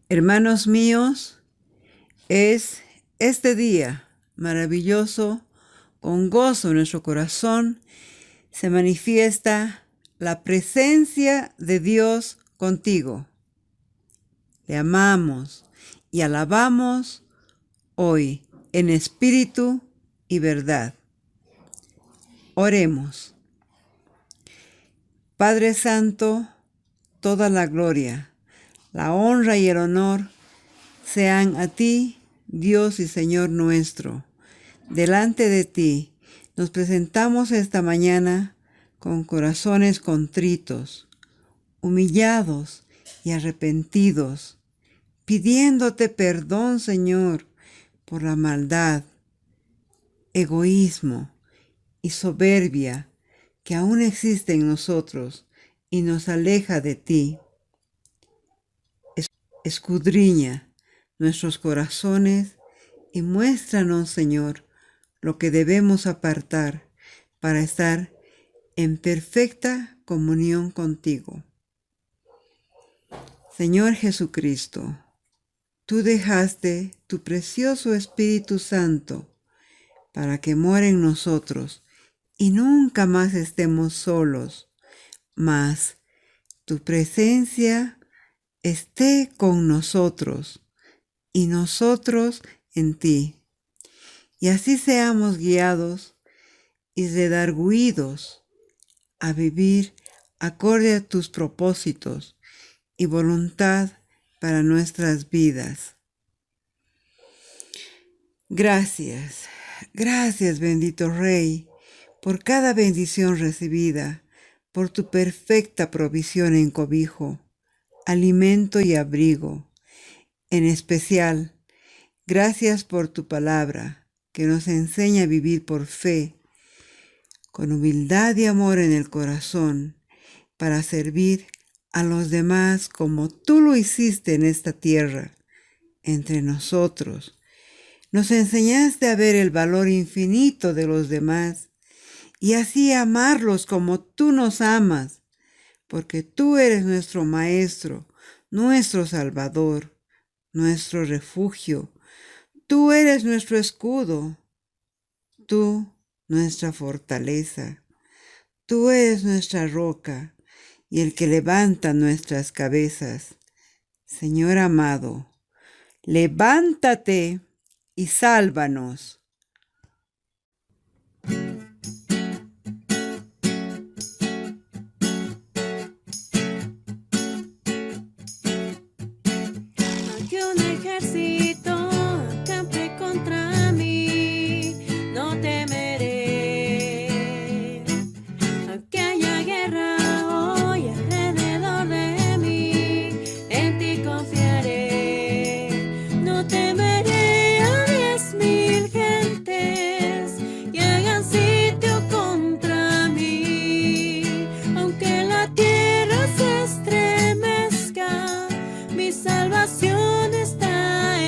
Hermanos míos, es este día maravilloso, con gozo en nuestro corazón, se manifiesta la presencia de Dios contigo. Le amamos y alabamos hoy en espíritu y verdad. Oremos. Padre Santo, toda la gloria, la honra y el honor sean a ti, Dios y Señor nuestro. Delante de ti nos presentamos esta mañana con corazones contritos, humillados y arrepentidos, pidiéndote perdón, Señor, por la maldad, egoísmo y soberbia que aún existe en nosotros y nos aleja de ti. Escudriña nuestros corazones y muéstranos, Señor, lo que debemos apartar para estar en perfecta comunión contigo. Señor Jesucristo, tú dejaste tu precioso Espíritu Santo para que more en nosotros y nunca más estemos solos, mas tu presencia esté con nosotros y nosotros en ti. Y así seamos guiados y redargüidos a vivir acorde a tus propósitos y voluntad para nuestras vidas. Gracias, gracias, bendito Rey, por cada bendición recibida, por tu perfecta provisión en cobijo, alimento y abrigo. En especial, gracias por tu palabra, que nos enseña a vivir por fe, con humildad y amor en el corazón, para servir a los demás como tú lo hiciste en esta tierra, entre nosotros. Nos enseñaste a ver el valor infinito de los demás y así amarlos como tú nos amas, porque tú eres nuestro Maestro, nuestro Salvador, nuestro refugio. Tú eres nuestro escudo, tú nuestra fortaleza, tú eres nuestra roca y el que levanta nuestras cabezas. Señor amado, levántate y sálvanos. Aunque un ejército acampe contra mí, no temeré. Aunque haya guerra hoy alrededor de mí, en ti confiaré. No temeré a 10,000 gentes que hagan sitio contra mí. Aunque la tierra se estremezca, mi salvación está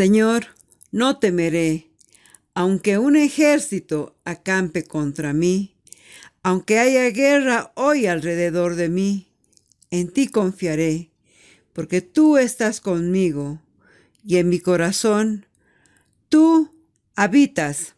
Señor, no temeré, aunque un ejército acampe contra mí, aunque haya guerra hoy alrededor de mí, en ti confiaré, porque tú estás conmigo y en mi corazón tú habitas.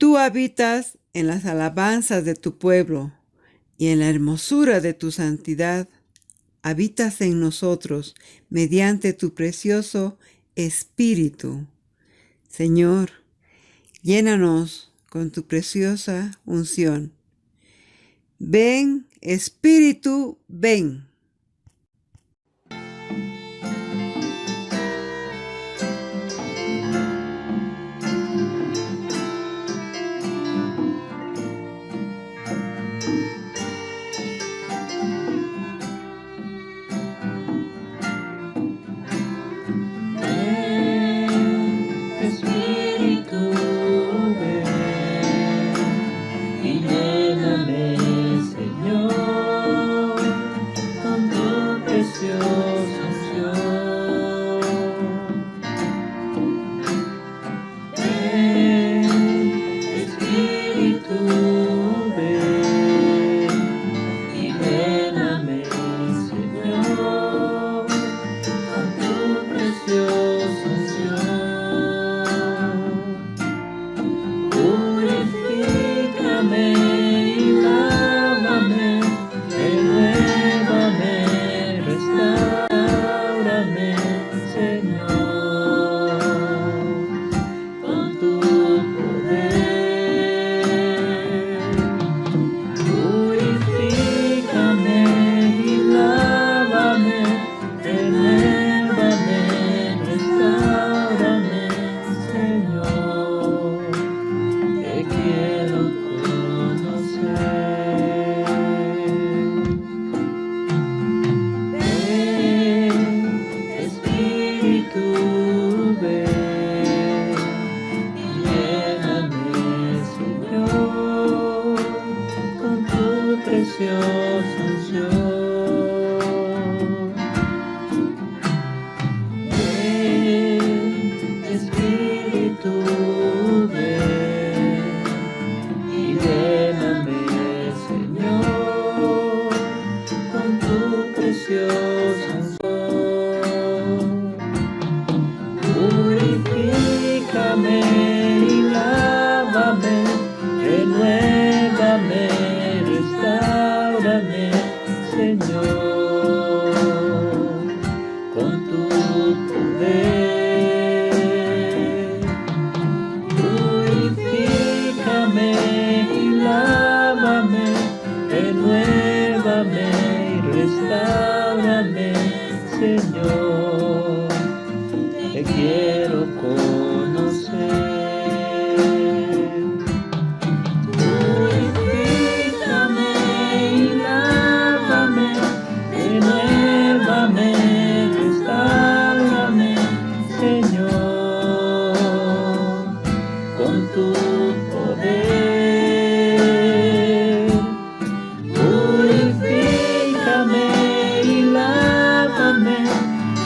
Tú habitas en las alabanzas de tu pueblo y en la hermosura de tu santidad. Habitas en nosotros mediante tu precioso Espíritu. Señor, llénanos con tu preciosa unción. Ven, Espíritu, ven. renuévame, restáurame, Señor, con tu poder. Purifícame y lávame, renuévame y restáurame, Señor, te quiero conocer. Purifícame y lávame, renuévame, restáurame, Señor, con tu poder. Purifícame y lávame,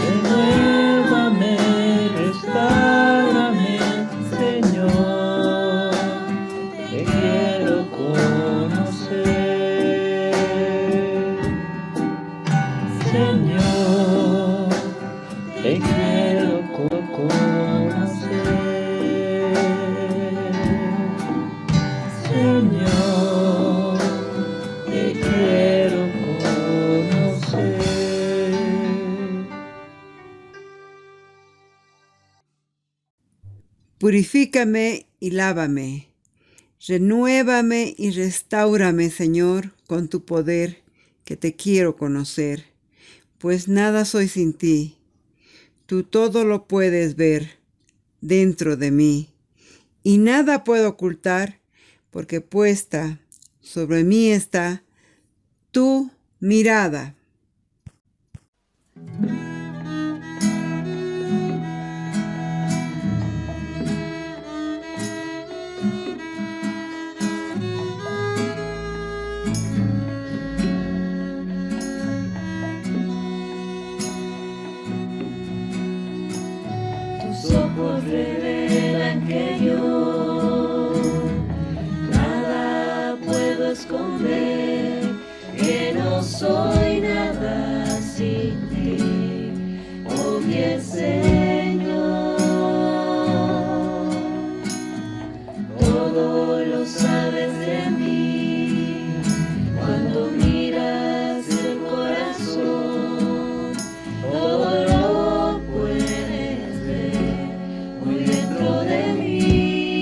renuévame, restáurame, Señor, te quiero conocer. Señor, te quiero conocer. Señor, te quiero conocer. Purifícame y lávame. Renuévame y restáurame, Señor, con tu poder, que te quiero conocer. Pues nada soy sin ti. Tú todo lo puedes ver dentro de mí. Y nada puedo ocultar, porque puesta sobre mí está tu mirada. Tus ojos revelan que yo nada puedo esconder, que no soy nada sin ti. Oh, bien, Señor, todo lo sabes de mí. Cuando miras el corazón, todo lo puedes ver muy dentro de mí.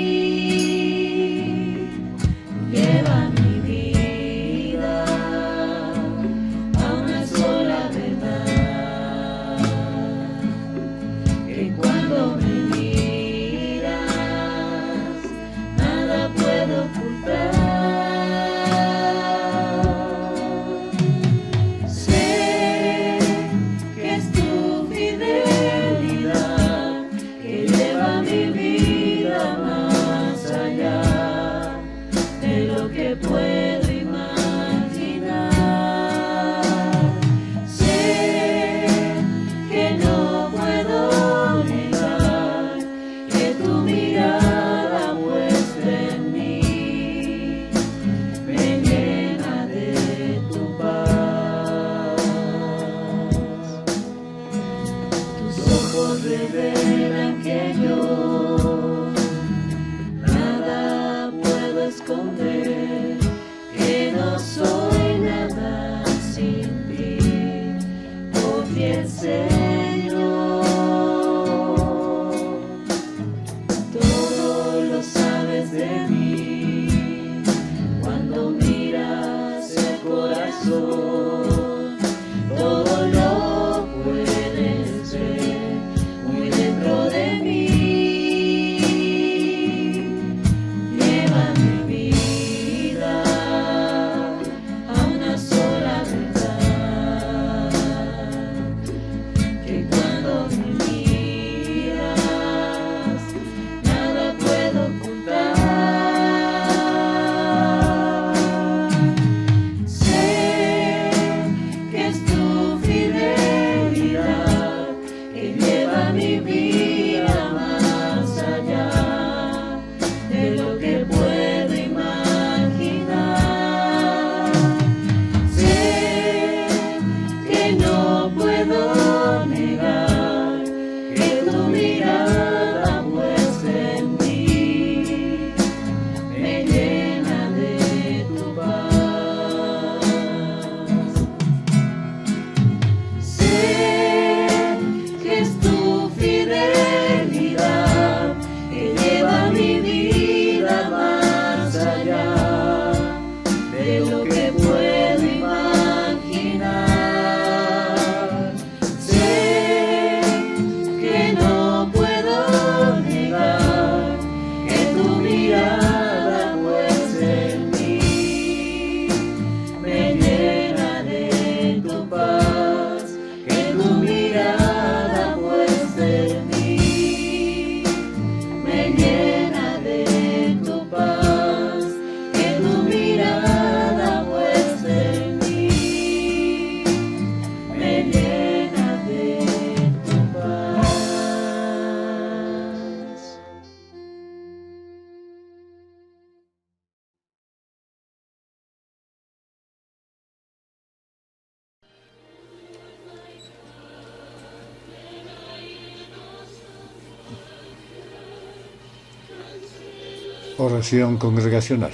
Oración congregacional.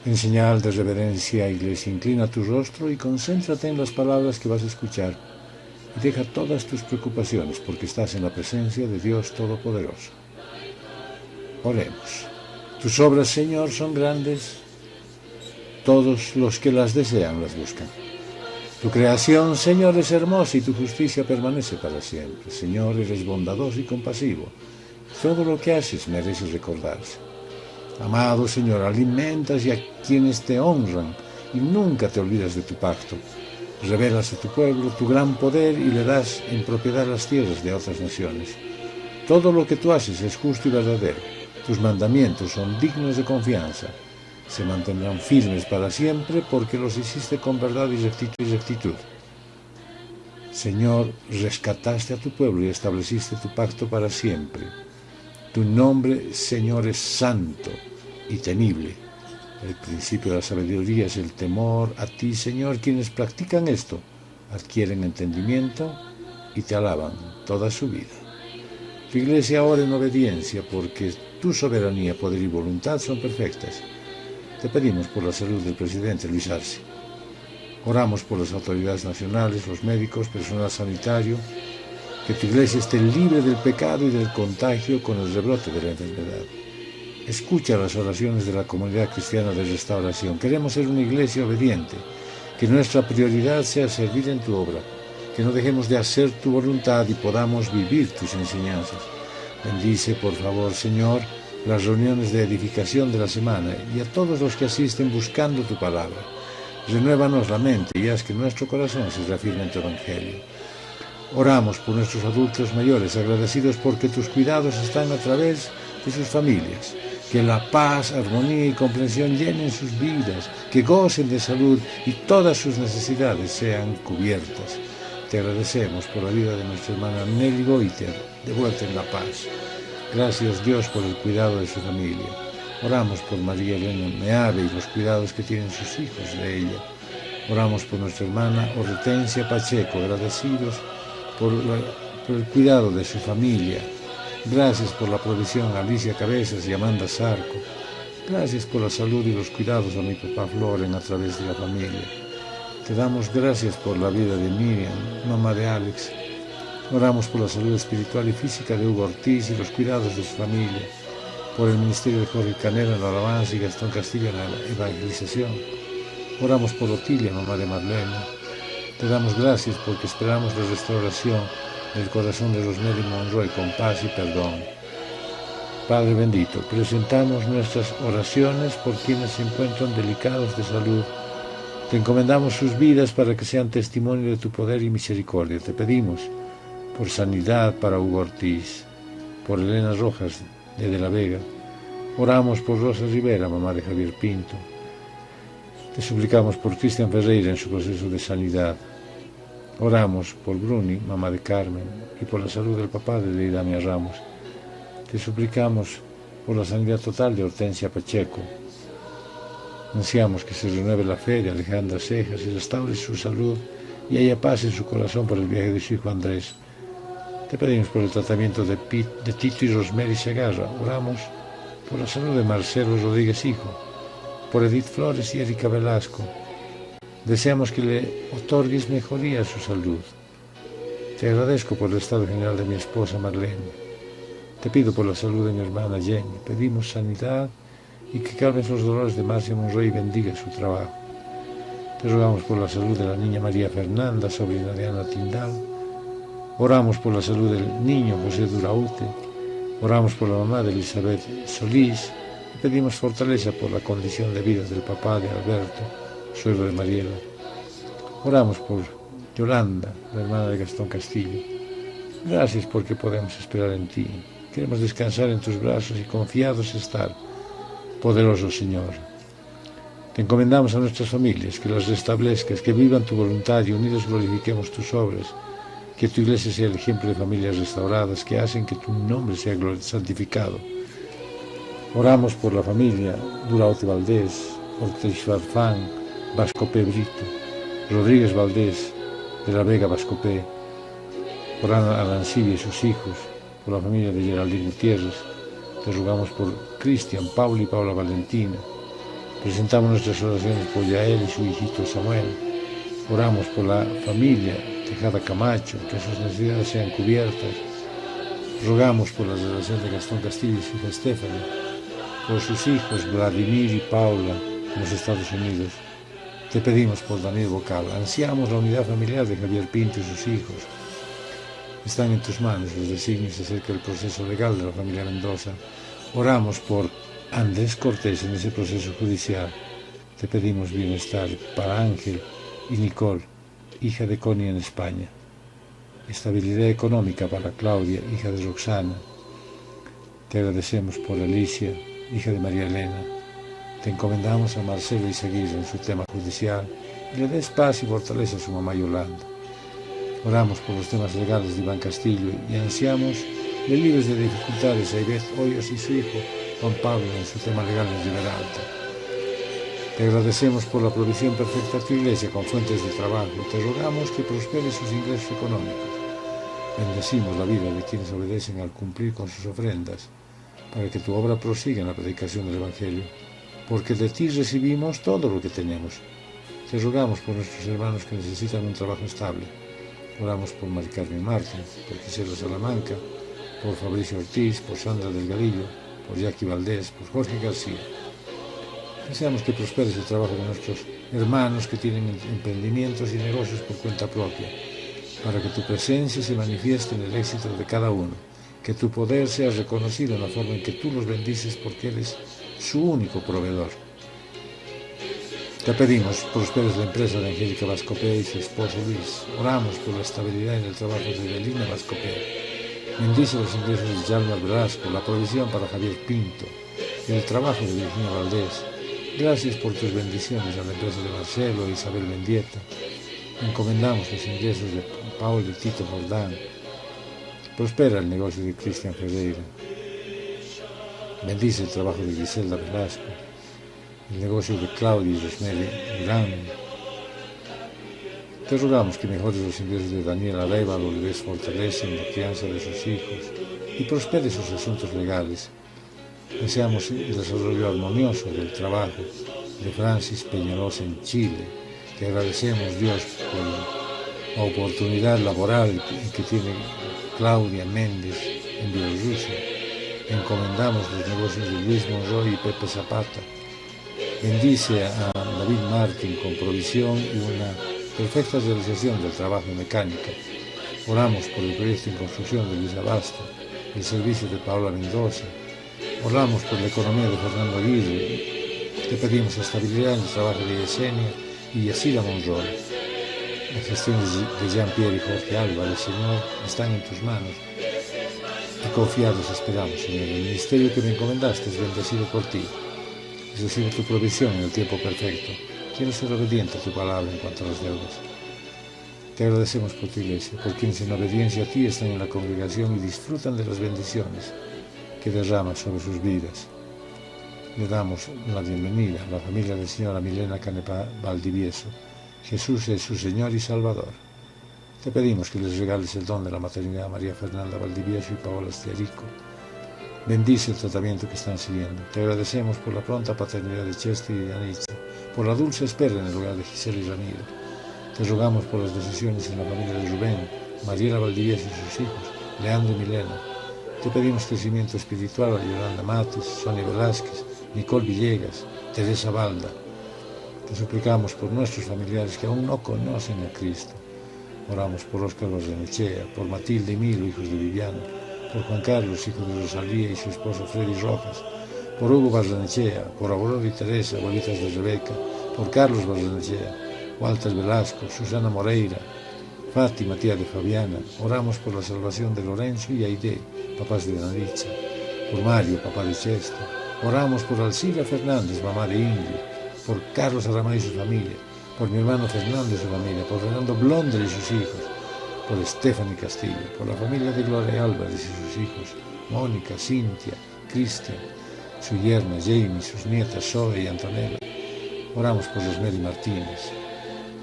En señal de reverencia, Iglesia, inclina tu rostro y concéntrate en las palabras que vas a escuchar y deja todas tus preocupaciones porque estás en la presencia de Dios Todopoderoso. Oremos. Tus obras, Señor, son grandes. Todos los que las desean las buscan. Tu creación, Señor, es hermosa y tu justicia permanece para siempre. Señor, eres bondadoso y compasivo. Todo lo que haces merece recordarse. Amado Señor, alimentas a quienes te honran y nunca te olvidas de tu pacto. Revelas a tu pueblo tu gran poder y le das en propiedad las tierras de otras naciones. Todo lo que tú haces es justo y verdadero. Tus mandamientos son dignos de confianza. Se mantendrán firmes para siempre porque los hiciste con verdad y rectitud. Señor, rescataste a tu pueblo y estableciste tu pacto para siempre. Tu nombre, Señor, es santo y temible. El principio de la sabiduría es el temor a ti, Señor. Quienes practican esto adquieren entendimiento y te alaban toda su vida. Tu Iglesia ora en obediencia porque tu soberanía, poder y voluntad son perfectas. Te pedimos por la salud del presidente Luis Arce. Oramos por las autoridades nacionales, los médicos, personal sanitario, que tu Iglesia esté libre del pecado y del contagio con el rebrote de la enfermedad. Escucha las oraciones de la comunidad cristiana de restauración. Queremos ser una Iglesia obediente, que nuestra prioridad sea servir en tu obra, que no dejemos de hacer tu voluntad y podamos vivir tus enseñanzas. Bendice, por favor, Señor, las reuniones de edificación de la semana y a todos los que asisten buscando tu palabra. Renuévanos la mente y haz que nuestro corazón se reafirme en tu Evangelio. Oramos por nuestros adultos mayores, agradecidos porque tus cuidados están a través de sus familias. Que la paz, armonía y comprensión llenen sus vidas, que gocen de salud y todas sus necesidades sean cubiertas. Te agradecemos por la vida de nuestra hermana Nelly Goiter, de vuelta en la paz. Gracias, Dios, por el cuidado de su familia. Oramos por María Elena Meave y los cuidados que tienen sus hijos de ella. Oramos por nuestra hermana Hortensia Pacheco, agradecidos por el cuidado de su familia. Gracias por la provisión a Alicia Cabezas y Amanda Zarco. Gracias por la salud y los cuidados a mi papá Floren a través de la familia. Te damos gracias por la vida de Miriam, mamá de Alex. Oramos por la salud espiritual y física de Hugo Ortiz y los cuidados de su familia. Por el ministerio de Jorge Canela en la alabanza y Gastón Castillo en la evangelización. Oramos por Otilia, mamá de Marlene. Te damos gracias porque esperamos la restauración del corazón de Rosemary Monroy con paz y perdón. Padre bendito, presentamos nuestras oraciones por quienes se encuentran delicados de salud. Te encomendamos sus vidas para que sean testimonio de tu poder y misericordia. Te pedimos por sanidad para Hugo Ortiz, por Elena Rojas de la Vega. Oramos por Rosa Rivera, mamá de Javier Pinto. Te suplicamos por Cristian Ferreira en su proceso de sanidad. Oramos por Bruni, mamá de Carmen, y por la salud del papá de Leidamia Ramos. Te suplicamos por la sanidad total de Hortensia Pacheco. Ansiamos que se renueve la fe de Alejandra Cejas y restaure su salud y haya paz en su corazón por el viaje de su hijo Andrés. Te pedimos por el tratamiento de Tito y Rosemary Segarra. Oramos por la salud de Marcelo Rodríguez hijo, por Edith Flores y Erika Velasco. Deseamos que le otorgues mejoría a su salud. Te agradezco por el estado general de mi esposa Marlene. Te pido por la salud de mi hermana Jenny. Pedimos sanidad y que calmes los dolores de Marcia Monroy y bendiga su trabajo. Te rogamos por la salud de la niña María Fernanda, sobrina de Ana Tindal. Oramos por la salud del niño José Duraute. Oramos por la mamá de Elizabeth Solís. Y pedimos fortaleza por la condición de vida del papá de Alberto, suegro de Mariela. Oramos por Yolanda, la hermana de Gastón Castillo. Gracias porque podemos esperar en ti. Queremos descansar en tus brazos y confiados estar. Poderoso Señor. Te encomendamos a nuestras familias, que las restablezcas, que vivan tu voluntad y unidos glorifiquemos tus obras. Que tu iglesia sea el ejemplo de familias restauradas que hacen que tu nombre sea santificado. Oramos por la familia Duraute Valdés, Ortiz Farfán, Vascopé Brito, Rodríguez Valdés, de la Vega Vascopé, por Ana Arancibia y sus hijos, por la familia de Geraldine Gutiérrez. Te rogamos por Cristian, Paula y Paula Valentina. Presentamos nuestras oraciones por Yael y su hijito Samuel. Oramos por la familia Tejada Camacho, que sus necesidades sean cubiertas. Rogamos por la relación de Gastón Castillo y su hija Stephanie, por sus hijos Vladimir y Paula en los Estados Unidos. Te pedimos por Daniel Bocal. Ansiamos la unidad familiar de Javier Pinto y sus hijos. Están en tus manos los designios acerca del proceso legal de la familia Mendoza. Oramos por Andrés Cortés en ese proceso judicial. Te pedimos bienestar para Ángel y Nicole, hija de Connie en España. Estabilidad económica para Claudia, hija de Roxana. Te agradecemos por Alicia, hija de María Elena. Te encomendamos a Marcelo Izaguirre en su tema judicial y le des paz y fortaleza a su mamá Yolanda. Oramos por los temas legales de Iván Castillo y ansiamos le libres de dificultades a Ivette Hoyos y su hijo Juan Pablo en su tema legal en Riberalta. Te agradecemos por la provisión perfecta a tu iglesia con fuentes de trabajo y te rogamos que prospere sus ingresos económicos. Bendecimos la vida de quienes obedecen al cumplir con sus ofrendas, para que tu obra prosiga en la predicación del Evangelio, porque de ti recibimos todo lo que tenemos. Te rogamos por nuestros hermanos que necesitan un trabajo estable. Oramos por Mari Carmen Martín, por Gisela Salamanca, por Fabricio Ortiz, por Sandra Delgadillo, por Jackie Valdés, por Jorge García. Deseamos que prosperes el trabajo de nuestros hermanos que tienen emprendimientos y negocios por cuenta propia, para que tu presencia se manifieste en el éxito de cada uno, que tu poder sea reconocido en la forma en que tú los bendices porque eres su único proveedor. Te pedimos, prosperes la empresa de Angélica Vascopé y su esposo Luis. Oramos por la estabilidad en el trabajo de Evelina Vascopé. Bendice los ingresos de Yalma Velasco, la provisión para Javier Pinto y el trabajo de Virginia Valdés. Gracias por tus bendiciones a la empresa de Marcelo e Isabel Mendieta. Encomendamos los ingresos de Paul y Tito Jordán. Prospera el negocio de Cristian Ferreira. Bendice el trabajo de Griselda Velasco, el negocio de Claudia y Rosemary Durán. Te rogamos que mejores los ingresos de Daniel Arévalo, le des fortaleza en la crianza de sus hijos y prospere sus asuntos legales. Deseamos el desarrollo armonioso del trabajo de Francis Peñalosa en Chile. Te agradecemos, Dios, por la oportunidad laboral que tiene Claudia Méndez en Bielorrusia. Encomendamos los negocios de Luis Monroy y Pepe Zapata. Bendice a David Martín con provisión y una perfecta realización del trabajo en mecánica. Oramos por el proyecto en construcción de Luis Abasto, el servicio de Paula Mendoza. Oramos por la economía de Fernando Aguirre. Te pedimos estabilidad en el trabajo de Yesenia y Yacira Monroy. Las gestiones de Jean-Pierre y Jorge Álvarez, Señor, están en tus manos. Y confiados esperamos, Señor. El ministerio que me encomendaste es bendecido por ti. Recibe tu provisión en el tiempo perfecto. Quiero ser obediente a tu palabra en cuanto a las deudas. Te agradecemos por tu iglesia, por quienes en obediencia a ti están en la congregación y disfrutan de las bendiciones que derramas sobre sus vidas. Le damos la bienvenida a la familia de señora Milena Canepa Valdivieso. Jesús es su Señor y Salvador. Te pedimos que les regales el don de la maternidad a María Fernanda Valdivieso y Paola Stiarico. Bendice el tratamiento que están siguiendo. Te agradecemos por la pronta paternidad de Chester y Anitza, por la dulce espera en el hogar de Gisela y Ramiro. Te rogamos por las decisiones en la familia de Rubén, Mariela Valdivieso y sus hijos, Leandro y Milena. Te pedimos crecimiento espiritual a Yolanda Mates, Sonia Velázquez, Nicole Villegas, Teresa Balda. Te suplicamos por nuestros familiares que aún no conocen a Cristo. Oramos por Óscar Barrenechea, por Matilde y Milo, hijos de Viviana, por Juan Carlos, hijo de Rosalía y su esposo Freddy Rojas, por Hugo Barrenechea, por Aurora y Teresa, abuelitas de Rebeca, por Carlos Barrenechea, Walter Velasco, Susana Moreira, Fátima, tía de Fabiana. Oramos por la salvación de Lorenzo y Aide, papás de Analitza, por Mario, papá de Chester. Oramos por Alcila Fernández, mamá de Ingrid, por Carlos Aramay y su familia, por mi hermano Fernando y su familia, por Fernando Blonder y sus hijos, por Stephanie Castillo, por la familia de Gloria Álvarez y sus hijos, Mónica, Cintia, Cristian, su yerna Jamie, sus nietas Zoe y Antonella. Oramos por Rosemary Martínez,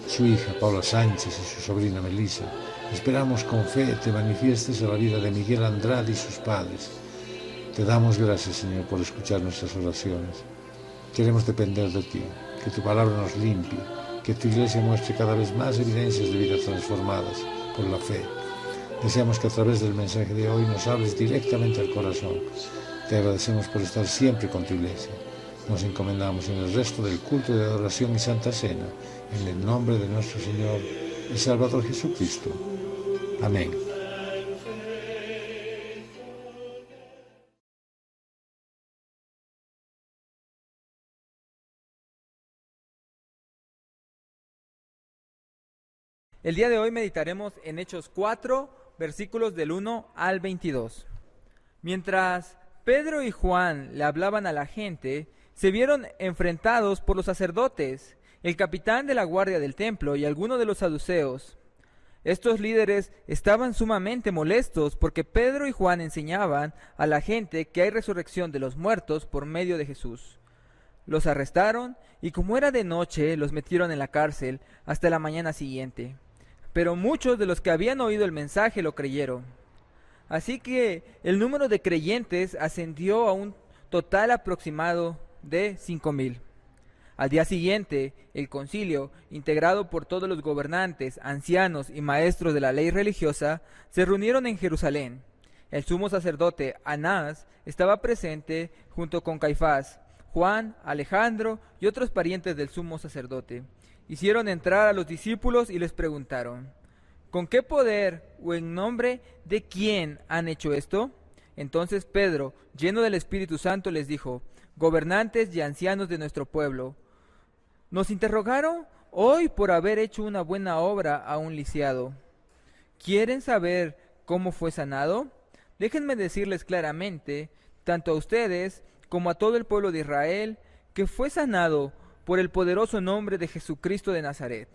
su hija Paula Sánchez y su sobrina Melissa. Esperamos con fe te manifiestes a la vida de Miguel Andrade y sus padres. Te damos gracias, Señor, por escuchar nuestras oraciones. Queremos depender de ti, que tu palabra nos limpie, que tu iglesia muestre cada vez más evidencias de vidas transformadas por la fe. Deseamos que a través del mensaje de hoy nos hables directamente al corazón. Te agradecemos por estar siempre con tu iglesia. Nos encomendamos en el resto del culto de adoración y Santa Cena, en el nombre de nuestro Señor y Salvador Jesucristo. Amén. El día de hoy meditaremos en Hechos 4, versículos del 1 al 22. Mientras Pedro y Juan le hablaban a la gente, se vieron enfrentados por los sacerdotes, el capitán de la guardia del templo y algunos de los saduceos. Estos líderes estaban sumamente molestos porque Pedro y Juan enseñaban a la gente que hay resurrección de los muertos por medio de Jesús. Los arrestaron y como era de noche, los metieron en la cárcel hasta la mañana siguiente. Pero muchos de los que habían oído el mensaje lo creyeron. Así que el número de creyentes ascendió a un total aproximado de 5,000. Al día siguiente, el concilio, integrado por todos los gobernantes, ancianos y maestros de la ley religiosa, se reunieron en Jerusalén. El sumo sacerdote Anás estaba presente junto con Caifás, Juan, Alejandro y otros parientes del sumo sacerdote. Hicieron entrar a los discípulos y les preguntaron: ¿con qué poder o en nombre de quién han hecho esto? Entonces Pedro, lleno del Espíritu Santo, les dijo: gobernantes y ancianos de nuestro pueblo, nos interrogaron hoy por haber hecho una buena obra a un lisiado. ¿Quieren saber cómo fue sanado? Déjenme decirles claramente, tanto a ustedes como a todo el pueblo de Israel, que fue sanado por el poderoso nombre de Jesucristo de Nazaret.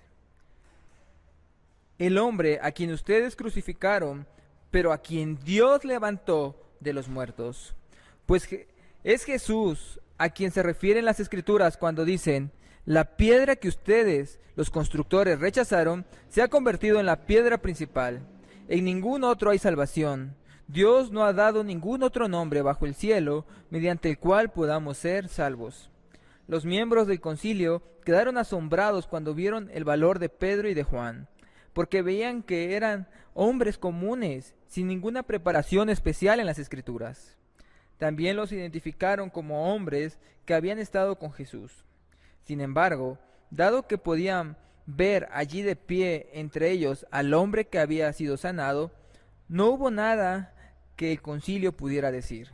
El hombre a quien ustedes crucificaron, pero a quien Dios levantó de los muertos. Pues es Jesús a quien se refieren las Escrituras cuando dicen: la piedra que ustedes, los constructores, rechazaron, se ha convertido en la piedra principal. En ningún otro hay salvación. Dios no ha dado ningún otro nombre bajo el cielo mediante el cual podamos ser salvos. Los miembros del concilio quedaron asombrados cuando vieron el valor de Pedro y de Juan, porque veían que eran hombres comunes, sin ninguna preparación especial en las Escrituras. También los identificaron como hombres que habían estado con Jesús. Sin embargo, dado que podían ver allí de pie entre ellos al hombre que había sido sanado, no hubo nada que el concilio pudiera decir.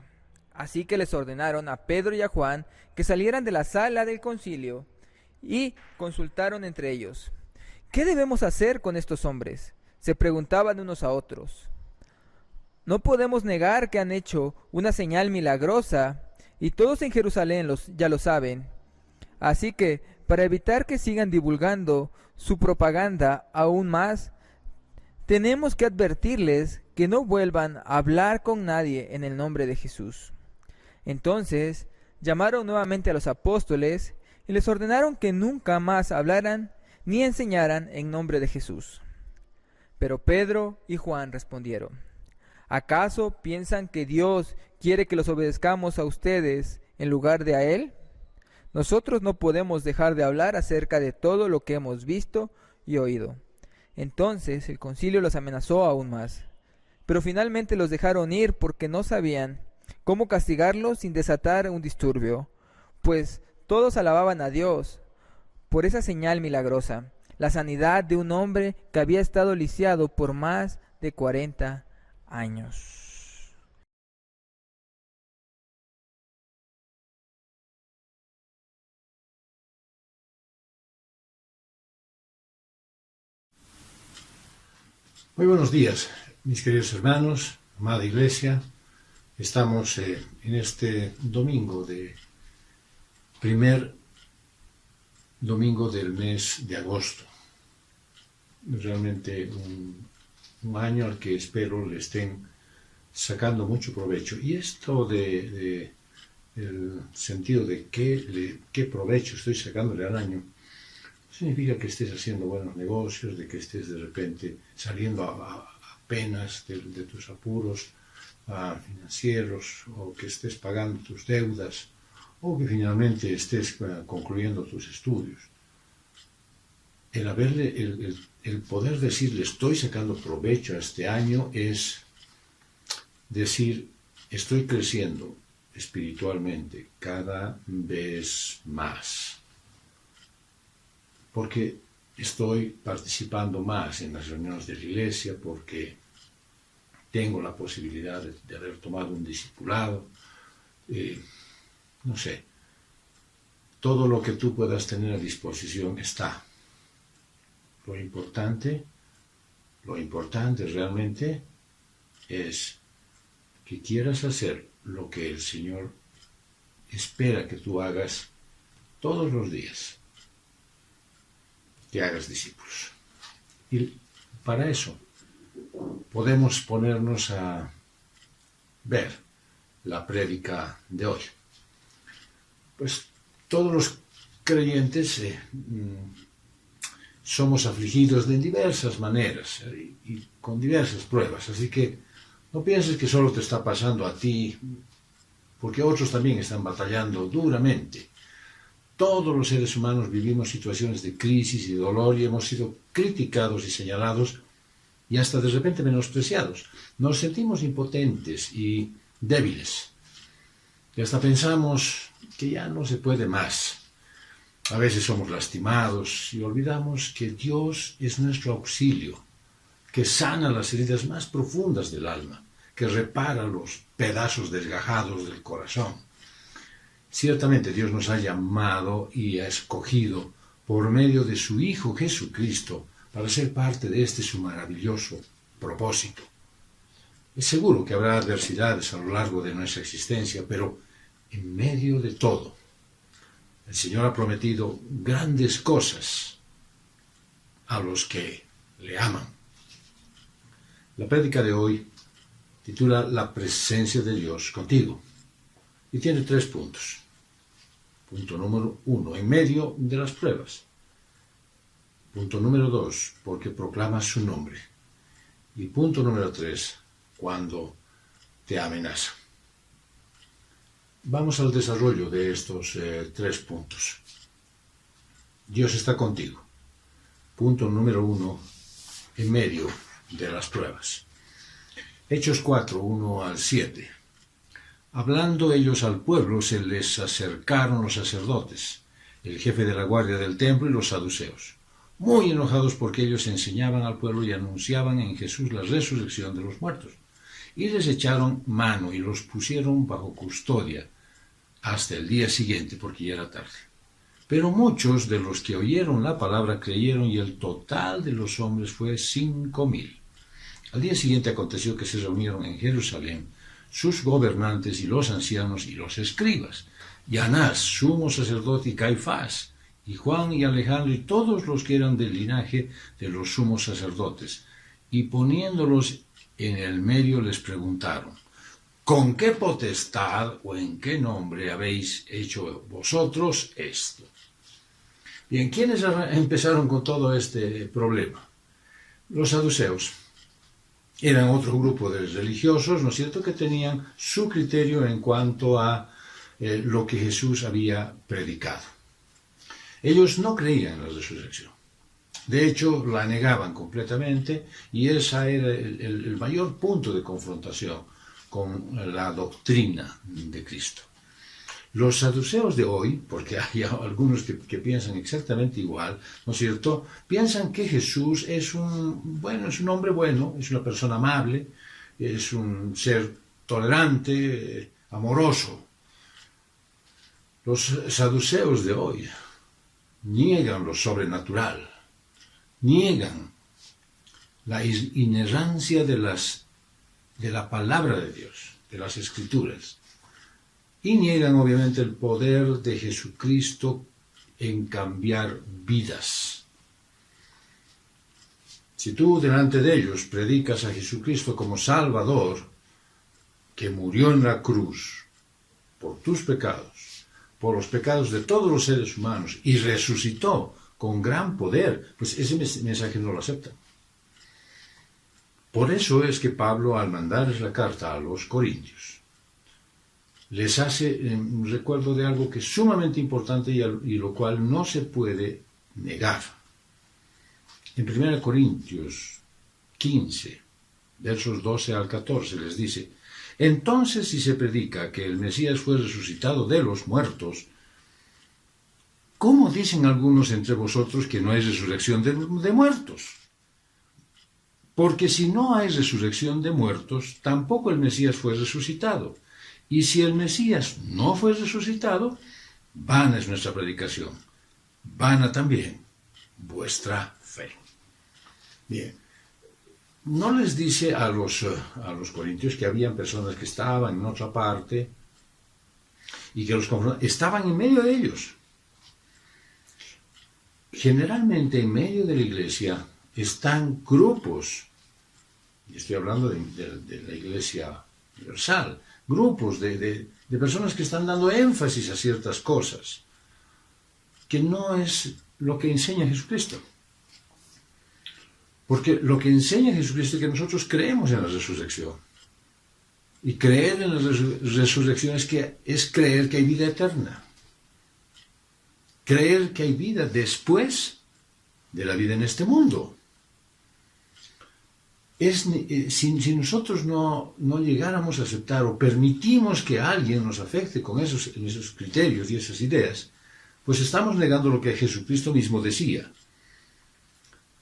Así que les ordenaron a Pedro y a Juan que salieran de la sala del concilio y consultaron entre ellos. ¿Qué debemos hacer con estos hombres?, se preguntaban unos a otros. No podemos negar que han hecho una señal milagrosa y todos en Jerusalén ya lo saben. Así que, para evitar que sigan divulgando su propaganda aún más, tenemos que advertirles que no vuelvan a hablar con nadie en el nombre de Jesús. Entonces llamaron nuevamente a los apóstoles y les ordenaron que nunca más hablaran ni enseñaran en nombre de Jesús. Pero Pedro y Juan respondieron: ¿acaso piensan que Dios quiere que los obedezcamos a ustedes en lugar de a Él? Nosotros no podemos dejar de hablar acerca de todo lo que hemos visto y oído. Entonces el concilio los amenazó aún más, pero finalmente los dejaron ir porque no sabían cómo castigarlos sin desatar un disturbio, pues todos alababan a Dios por esa señal milagrosa, la sanidad de un hombre que había estado lisiado por más de 40 años. Muy buenos días, mis queridos hermanos, amada Iglesia. Estamos en este primer domingo del mes de agosto. Realmente un año al que espero le estén sacando mucho provecho. Y esto el sentido de qué provecho estoy sacándole al año, significa que estés haciendo buenos negocios, de que estés de repente saliendo apenas de tus apuros, financieros, o que estés pagando tus deudas, o que finalmente estés concluyendo tus estudios. El poder decirle estoy sacando provecho a este año es decir estoy creciendo espiritualmente cada vez más, porque estoy participando más en las reuniones de la iglesia, porque tengo la posibilidad de haber tomado un discipulado, no sé, todo lo que tú puedas tener a disposición está. Lo importante realmente es que quieras hacer lo que el Señor espera que tú hagas todos los días, que hagas discípulos. Y para eso podemos ponernos a ver la prédica de hoy. Pues todos los creyentes somos afligidos de diversas maneras y con diversas pruebas, así que no pienses que solo te está pasando a ti, porque otros también están batallando duramente. Todos los seres humanos vivimos situaciones de crisis y dolor y hemos sido criticados y señalados y hasta de repente menospreciados. Nos sentimos impotentes y débiles y hasta pensamos que ya no se puede más. A veces somos lastimados y olvidamos que Dios es nuestro auxilio, que sana las heridas más profundas del alma, que repara los pedazos desgajados del corazón. Ciertamente Dios nos ha llamado y ha escogido por medio de su Hijo Jesucristo para ser parte de este su maravilloso propósito. Es seguro que habrá adversidades a lo largo de nuestra existencia, pero en medio de todo, el Señor ha prometido grandes cosas a los que le aman. La prédica de hoy titula La presencia de Dios contigo y tiene 3 puntos. Punto número 1, en medio de las pruebas. Punto número 2, porque proclamas su nombre. Y punto número 3, cuando te amenaza. Vamos al desarrollo de estos 3 puntos. Dios está contigo. Punto número 1, en medio de las pruebas. Hechos 4, 1 al 7. Hablando ellos al pueblo, se les acercaron los sacerdotes, el jefe de la guardia del templo y los saduceos, muy enojados porque ellos enseñaban al pueblo y anunciaban en Jesús la resurrección de los muertos. Y les echaron mano y los pusieron bajo custodia hasta el día siguiente, porque ya era tarde. Pero muchos de los que oyeron la palabra creyeron, y el total de los hombres fue 5,000. Al día siguiente aconteció que se reunieron en Jerusalén sus gobernantes y los ancianos y los escribas, y Anás, sumo sacerdote, y Caifás, y Juan y Alejandro, y todos los que eran del linaje de los sumos sacerdotes, y poniéndolos en el medio les preguntaron: ¿con qué potestad o en qué nombre habéis hecho vosotros esto? Bien, ¿quiénes empezaron con todo este problema? Los saduceos. Eran otro grupo de religiosos, ¿no es cierto?, que tenían su criterio en cuanto a lo que Jesús había predicado. Ellos no creían en la resurrección. De hecho, la negaban completamente, y ese era el mayor punto de confrontación con la doctrina de Cristo. Los saduceos de hoy, porque hay algunos que piensan exactamente igual, ¿no es cierto?, piensan que Jesús es un hombre bueno, es una persona amable, es un ser tolerante, amoroso. Los saduceos de hoy niegan lo sobrenatural, niegan la inerrancia de la palabra de Dios, de las Escrituras, y niegan obviamente el poder de Jesucristo en cambiar vidas. Si tú delante de ellos predicas a Jesucristo como Salvador, que murió en la cruz por tus pecados, por los pecados de todos los seres humanos, y resucitó con gran poder, pues ese mensaje no lo aceptan. Por eso es que Pablo, al mandarles la carta a los corintios, les hace recuerdo de algo que es sumamente importante y lo cual no se puede negar. En 1 Corintios 15, versos 12 al 14, les dice: entonces, si se predica que el Mesías fue resucitado de los muertos, ¿cómo dicen algunos entre vosotros que no hay resurrección de muertos? Porque si no hay resurrección de muertos, tampoco el Mesías fue resucitado. Y si el Mesías no fue resucitado, vana es nuestra predicación, vana también vuestra fe. Bien, no les dice a los corintios que habían personas que estaban en otra parte y que los confrontaban, estaban en medio de ellos. Generalmente en medio de la iglesia están grupos, y estoy hablando de la iglesia universal, grupos de personas que están dando énfasis a ciertas cosas, que no es lo que enseña Jesucristo. Porque lo que enseña Jesucristo es que nosotros creemos en la resurrección. Y creer en la resurrección es creer que hay vida eterna. Creer que hay vida después de la vida en este mundo. Si nosotros no llegáramos a aceptar o permitimos que alguien nos afecte con esos criterios y esas ideas, pues estamos negando lo que Jesucristo mismo decía.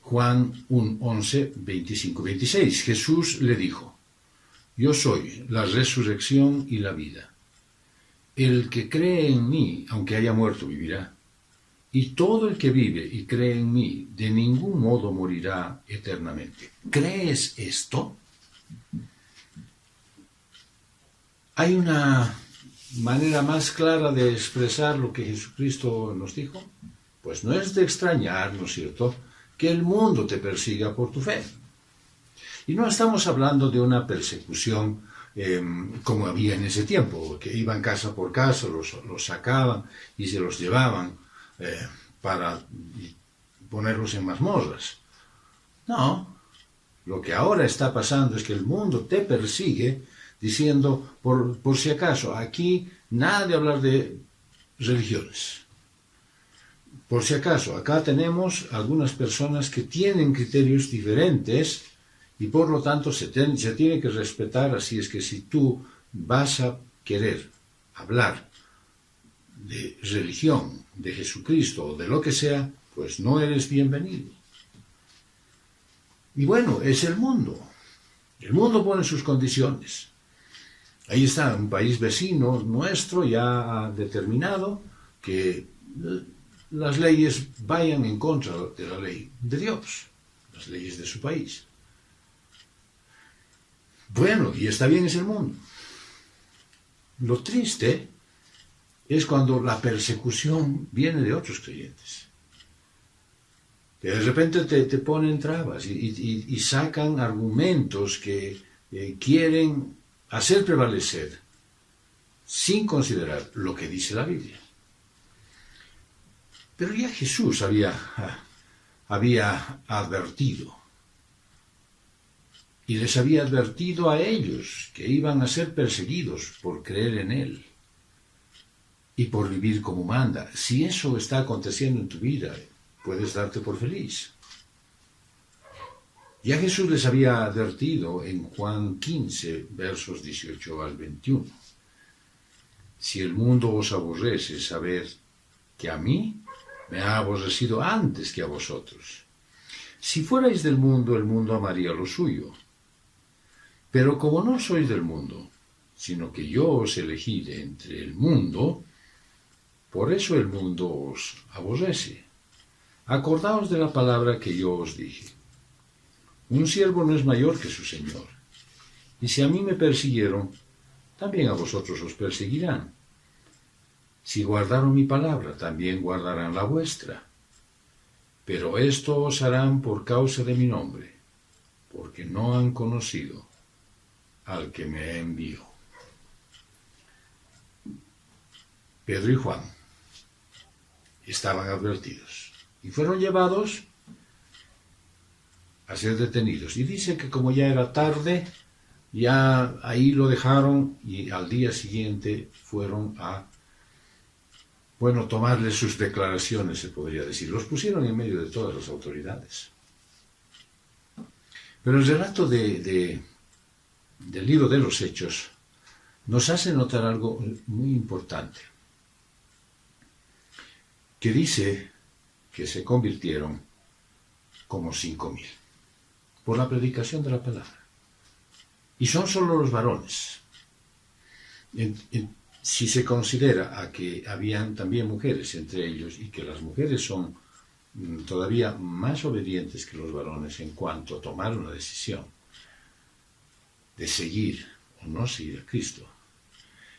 Juan 11, 25, 26. Jesús le dijo: yo soy la resurrección y la vida. El que cree en mí, aunque haya muerto, vivirá. Y todo el que vive y cree en mí, de ningún modo morirá eternamente. ¿Crees esto? ¿Hay una manera más clara de expresar lo que Jesucristo nos dijo? Pues no es de extrañar, ¿no es cierto?, que el mundo te persiga por tu fe. Y no estamos hablando de una persecución como había en ese tiempo, que iban casa por casa, los sacaban y se los llevaban para ponerlos en mazmorras. No, lo que ahora está pasando es que el mundo te persigue diciendo, por si acaso, aquí nada de hablar de religiones. Por si acaso, acá tenemos algunas personas que tienen criterios diferentes y por lo tanto se tiene que respetar, así es que si tú vas a querer hablar de religión, de Jesucristo o de lo que sea, pues no eres bienvenido. Y bueno, es el mundo. El mundo pone sus condiciones. Ahí está, un país vecino nuestro ya ha determinado que las leyes vayan en contra de la ley de Dios, las leyes de su país. Bueno, y está bien, es el mundo. Lo triste es cuando la persecución viene de otros creyentes, que de repente te ponen trabas y sacan argumentos que quieren hacer prevalecer sin considerar lo que dice la Biblia. Pero ya Jesús había advertido, y les había advertido a ellos que iban a ser perseguidos por creer en Él y por vivir como manda. Si eso está aconteciendo en tu vida, puedes darte por feliz. Ya Jesús les había advertido en Juan 15, versos 18 al 21. Si el mundo os aborrece, sabed que a mí me ha aborrecido antes que a vosotros. Si fuerais del mundo, el mundo amaría lo suyo. Pero como no sois del mundo, sino que yo os elegí de entre el mundo, por eso el mundo os aborrece. Acordaos de la palabra que yo os dije. Un siervo no es mayor que su señor. Y si a mí me persiguieron, también a vosotros os perseguirán. Si guardaron mi palabra, también guardarán la vuestra. Pero esto os harán por causa de mi nombre, porque no han conocido al que me envió. Pedro y Juan estaban advertidos y fueron llevados a ser detenidos. Y dice que como ya era tarde, ya ahí lo dejaron y al día siguiente fueron a, bueno, tomarle sus declaraciones, se podría decir. Los pusieron en medio de todas las autoridades. Pero el relato del libro de los Hechos nos hace notar algo muy importante, que dice que se convirtieron como 5.000 por la predicación de la palabra. Y son solo los varones. Si se considera a que habían también mujeres entre ellos y que las mujeres son todavía más obedientes que los varones en cuanto a tomar una decisión de seguir o no seguir a Cristo,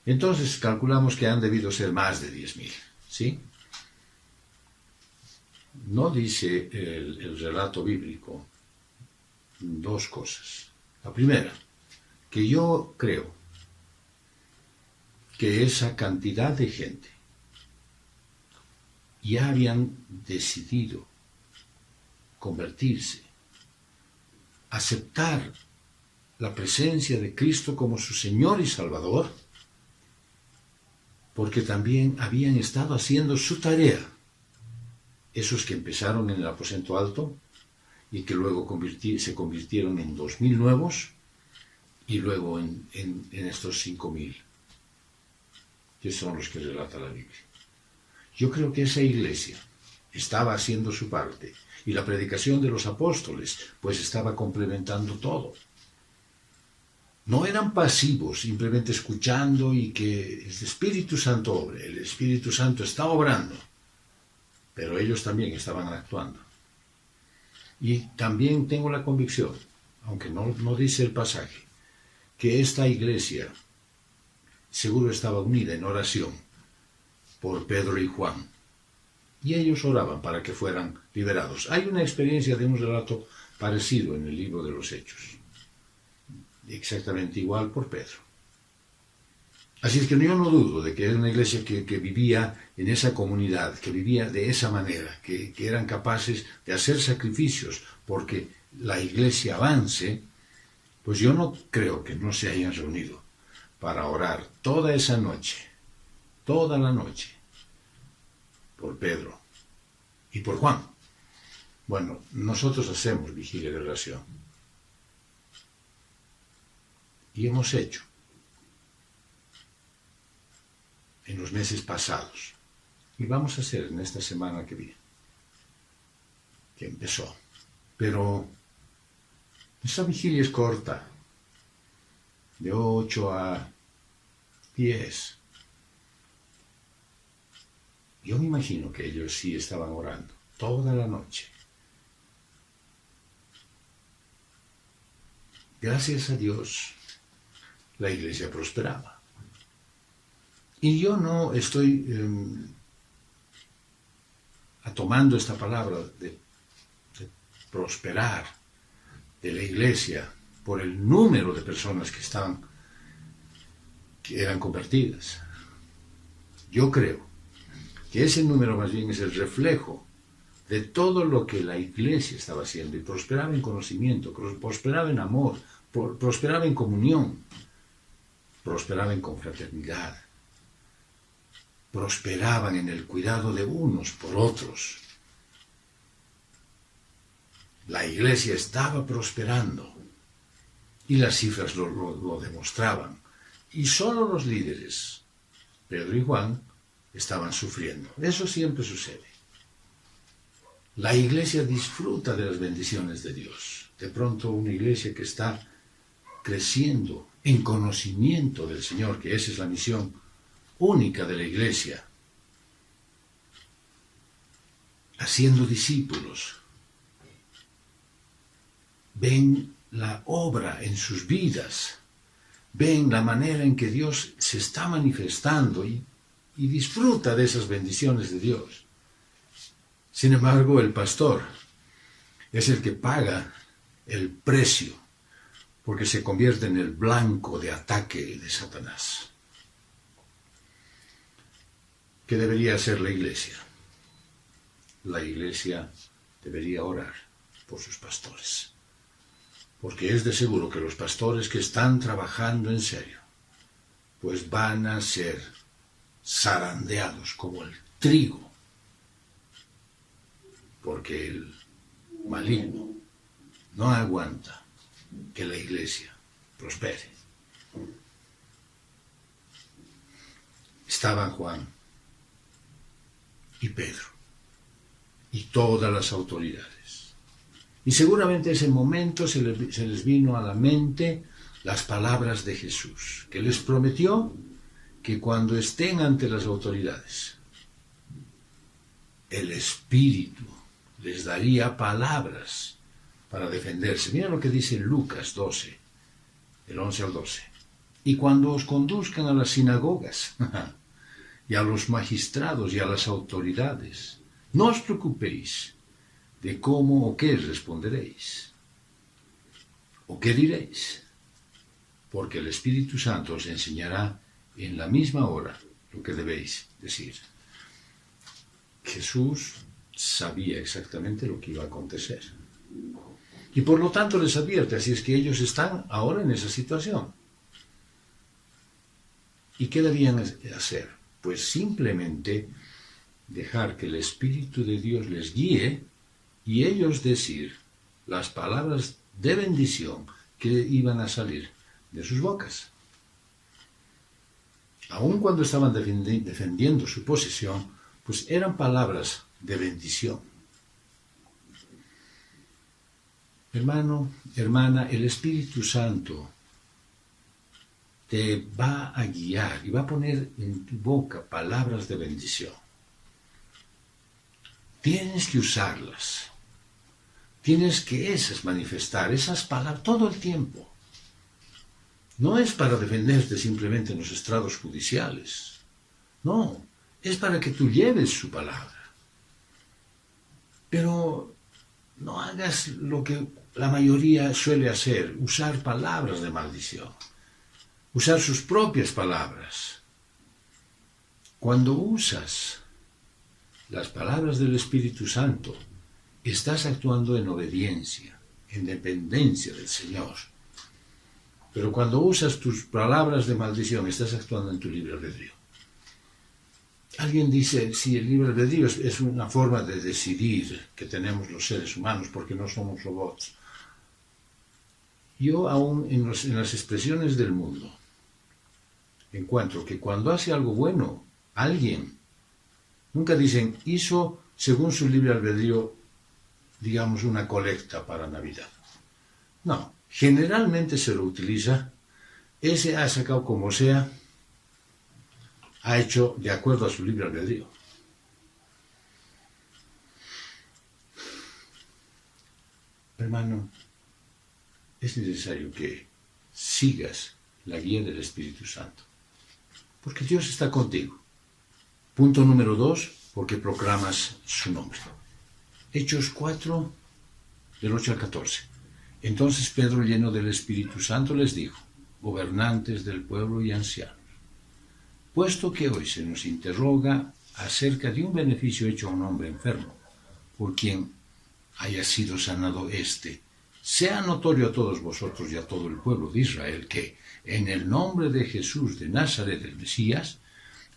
entonces calculamos que han debido ser más de 10.000, ¿sí? No dice el relato bíblico dos cosas. La primera, que yo creo que esa cantidad de gente ya habían decidido convertirse, aceptar la presencia de Cristo como su Señor y Salvador, porque también habían estado haciendo su tarea. Esos que empezaron en el aposento alto y que luego se convirtieron en 2.000 nuevos y luego en estos 5.000, que son los que relata la Biblia. Yo creo que esa iglesia estaba haciendo su parte y la predicación de los apóstoles pues estaba complementando todo. No eran pasivos, simplemente escuchando y que el Espíritu Santo obre. El Espíritu Santo está obrando, pero ellos también estaban actuando. Y también tengo la convicción, aunque no dice el pasaje, que esta iglesia seguro estaba unida en oración por Pedro y Juan. Y ellos oraban para que fueran liberados. Hay una experiencia de un relato parecido en el libro de los Hechos. Exactamente igual por Pedro. Así es que yo no dudo de que era una iglesia que vivía en esa comunidad, que vivía de esa manera, que eran capaces de hacer sacrificios porque la iglesia avance. Pues yo no creo que no se hayan reunido para orar toda esa noche, toda la noche, por Pedro y por Juan. Bueno, nosotros hacemos vigilia de oración. Y hemos hecho en los meses pasados. Y vamos a hacer en esta semana que viene, que empezó. Pero esta vigilia es corta, de 8 a 10. Yo me imagino que ellos sí estaban orando toda la noche. Gracias a Dios, la iglesia prosperaba. Y yo no estoy tomando esta palabra de prosperar de la iglesia por el número de personas que eran convertidas. Yo creo que ese número más bien es el reflejo de todo lo que la iglesia estaba haciendo, y prosperaba en conocimiento, prosperaba en amor, prosperaba en comunión, prosperaba en confraternidad, prosperaban en el cuidado de unos por otros. La iglesia estaba prosperando y las cifras lo demostraban. Y solo los líderes, Pedro y Juan, estaban sufriendo. Eso siempre sucede. La iglesia disfruta de las bendiciones de Dios. De pronto una iglesia que está creciendo en conocimiento del Señor, que esa es la misión única de la iglesia, haciendo discípulos, ven la obra en sus vidas, ven la manera en que Dios se está manifestando y disfruta de esas bendiciones de Dios. Sin embargo, el pastor es el que paga el precio, porque se convierte en el blanco de ataque de Satanás. ¿Qué debería hacer la iglesia? La iglesia debería orar por sus pastores. porque es de seguro que los pastores que están trabajando en serio, pues van a ser zarandeados como el trigo, porque el maligno no aguanta que la iglesia prospere. Estaban Juan y Pedro y todas las autoridades. Y seguramente en ese momento se les vino a la mente las palabras de Jesús, que les prometió que cuando estén ante las autoridades, el Espíritu les daría palabras para defenderse. Mira lo que dice Lucas 12, del 11 al 12. Y cuando os conduzcan a las sinagogas y a los magistrados y a las autoridades, no os preocupéis de cómo o qué responderéis, o qué diréis, porque el Espíritu Santo os enseñará en la misma hora lo que debéis decir. Jesús sabía exactamente lo que iba a acontecer. Y por lo tanto les advierte, así es que ellos están ahora en esa situación. ¿Y qué debían hacer? Pues simplemente dejar que el Espíritu de Dios les guíe y ellos decir las palabras de bendición que iban a salir de sus bocas. Aun cuando estaban defendiendo su posición, pues eran palabras de bendición. Hermano, hermana, el Espíritu Santo te va a guiar y va a poner en tu boca palabras de bendición. Tienes que usarlas. Tienes que manifestar esas palabras todo el tiempo. No es para defenderte simplemente en los estrados judiciales. No, es para que tú lleves su palabra. Pero no hagas lo que la mayoría suele hacer, usar palabras de maldición, usar sus propias palabras. Cuando usas las palabras del Espíritu Santo, estás actuando en obediencia, en dependencia del Señor. Pero cuando usas tus palabras de maldición, estás actuando en tu libre albedrío. Alguien dice, si el libre albedrío es una forma de decidir que tenemos los seres humanos porque no somos robots. Yo aún en las expresiones del mundo encuentro que cuando hace algo bueno, alguien, nunca dicen, hizo según su libre albedrío, digamos, una colecta para Navidad. No, generalmente se lo utiliza, ese ha sacado como sea, ha hecho de acuerdo a su libre albedrío. Hermano, es necesario que sigas la guía del Espíritu Santo, porque Dios está contigo. Punto número 2, porque proclamas su nombre. Hechos 4, del 8 al 14. Entonces Pedro, lleno del Espíritu Santo, les dijo, gobernantes del pueblo y ancianos, puesto que hoy se nos interroga acerca de un beneficio hecho a un hombre enfermo, por quien haya sido sanado sea notorio a todos vosotros y a todo el pueblo de Israel que, en el nombre de Jesús de Nazaret, el Mesías,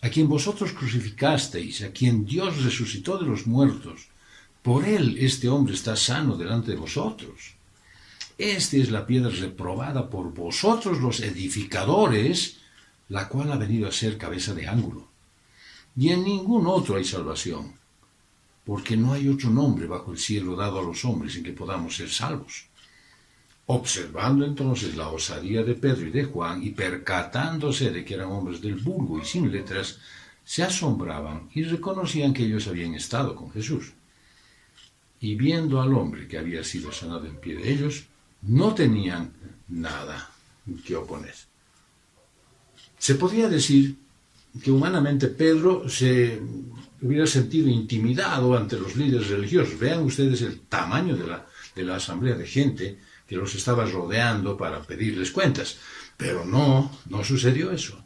a quien vosotros crucificasteis, a quien Dios resucitó de los muertos, por él este hombre está sano delante de vosotros. Esta es la piedra reprobada por vosotros los edificadores, la cual ha venido a ser cabeza de ángulo. Y en ningún otro hay salvación, porque no hay otro nombre bajo el cielo dado a los hombres en que podamos ser salvos. Observando entonces la osadía de Pedro y de Juan, y percatándose de que eran hombres del vulgo y sin letras, se asombraban y reconocían que ellos habían estado con Jesús. Y viendo al hombre que había sido sanado en pie de ellos, no tenían nada que oponer. Se podría decir que humanamente Pedro se hubiera sentido intimidado ante los líderes religiosos. Vean ustedes el tamaño de la asamblea de gente que los estaba rodeando para pedirles cuentas. Pero no sucedió eso.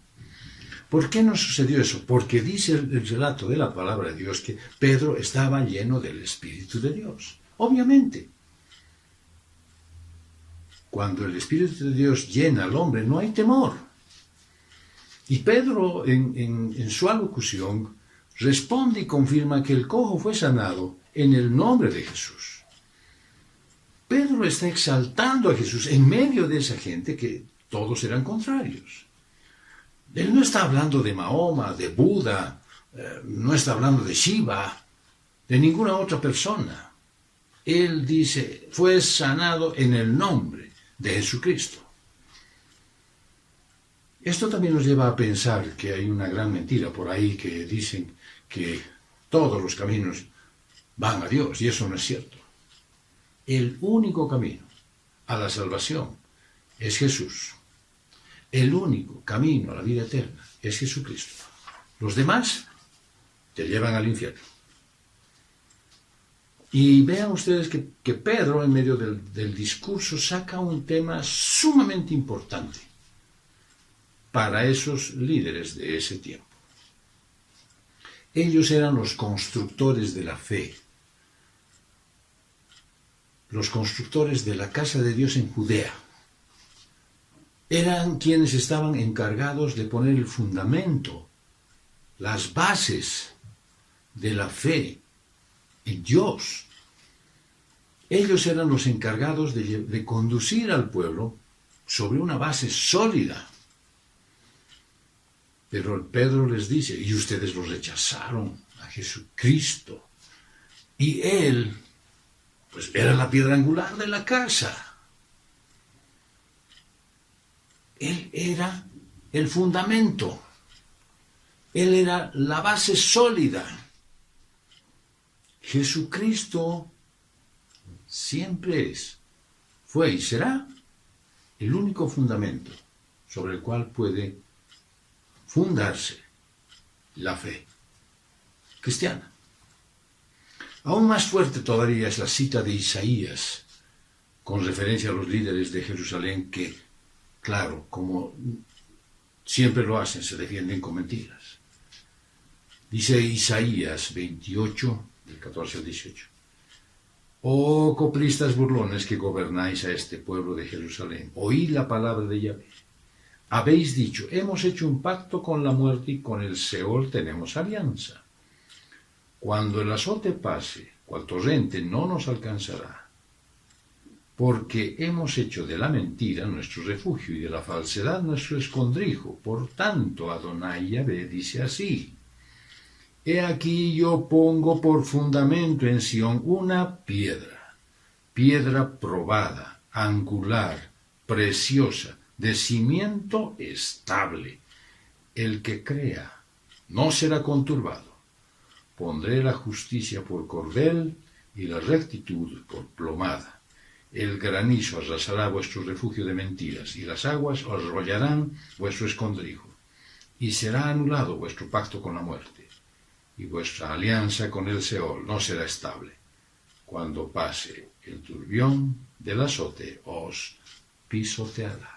¿Por qué no sucedió eso? Porque dice el relato de la palabra de Dios que Pedro estaba lleno del Espíritu de Dios. Obviamente. Cuando el Espíritu de Dios llena al hombre, no hay temor. Y Pedro, en su alocución, responde y confirma que el cojo fue sanado en el nombre de Jesús. Pedro está exaltando a Jesús en medio de esa gente que todos eran contrarios. Él no está hablando de Mahoma, de Buda, no está hablando de Shiva, de ninguna otra persona. Él dice, fue sanado en el nombre de Jesucristo. Esto también nos lleva a pensar que hay una gran mentira por ahí que dicen que todos los caminos van a Dios, y eso no es cierto. El único camino a la salvación es Jesús. El único camino a la vida eterna es Jesucristo. Los demás te llevan al infierno. Y vean ustedes que Pedro, en medio del discurso, saca un tema sumamente importante para esos líderes de ese tiempo. Ellos eran los constructores de la fe, los constructores de la casa de Dios en Judea. Eran quienes estaban encargados de poner el fundamento, las bases de la fe en Dios. Ellos eran los encargados de conducir al pueblo sobre una base sólida. Pero Pedro les dice, y ustedes lo rechazaron a Jesucristo. Y Él, pues era la piedra angular de la casa. Él era el fundamento. Él era la base sólida. Jesucristo siempre es, fue y será el único fundamento sobre el cual puede fundarse la fe cristiana. Aún más fuerte todavía es la cita de Isaías con referencia a los líderes de Jerusalén que, claro, como siempre lo hacen, se defienden con mentiras. Dice Isaías 28, del 14 al 18. Oh coplistas burlones que gobernáis a este pueblo de Jerusalén, oíd la palabra de Yahvé. Habéis dicho, hemos hecho un pacto con la muerte y con el Seol tenemos alianza. Cuando el azote pase, cual torrente no nos alcanzará, porque hemos hecho de la mentira nuestro refugio y de la falsedad nuestro escondrijo. Por tanto, Adonai Yahvé dice así, he aquí yo pongo por fundamento en Sión una piedra, piedra probada, angular, preciosa, de cimiento estable. El que crea no será conturbado. Pondré la justicia por cordel y la rectitud por plomada. El granizo arrasará vuestro refugio de mentiras, y las aguas arrollarán vuestro escondrijo. Y será anulado vuestro pacto con la muerte, y vuestra alianza con el Seol no será estable. Cuando pase el turbión del azote os pisoteará.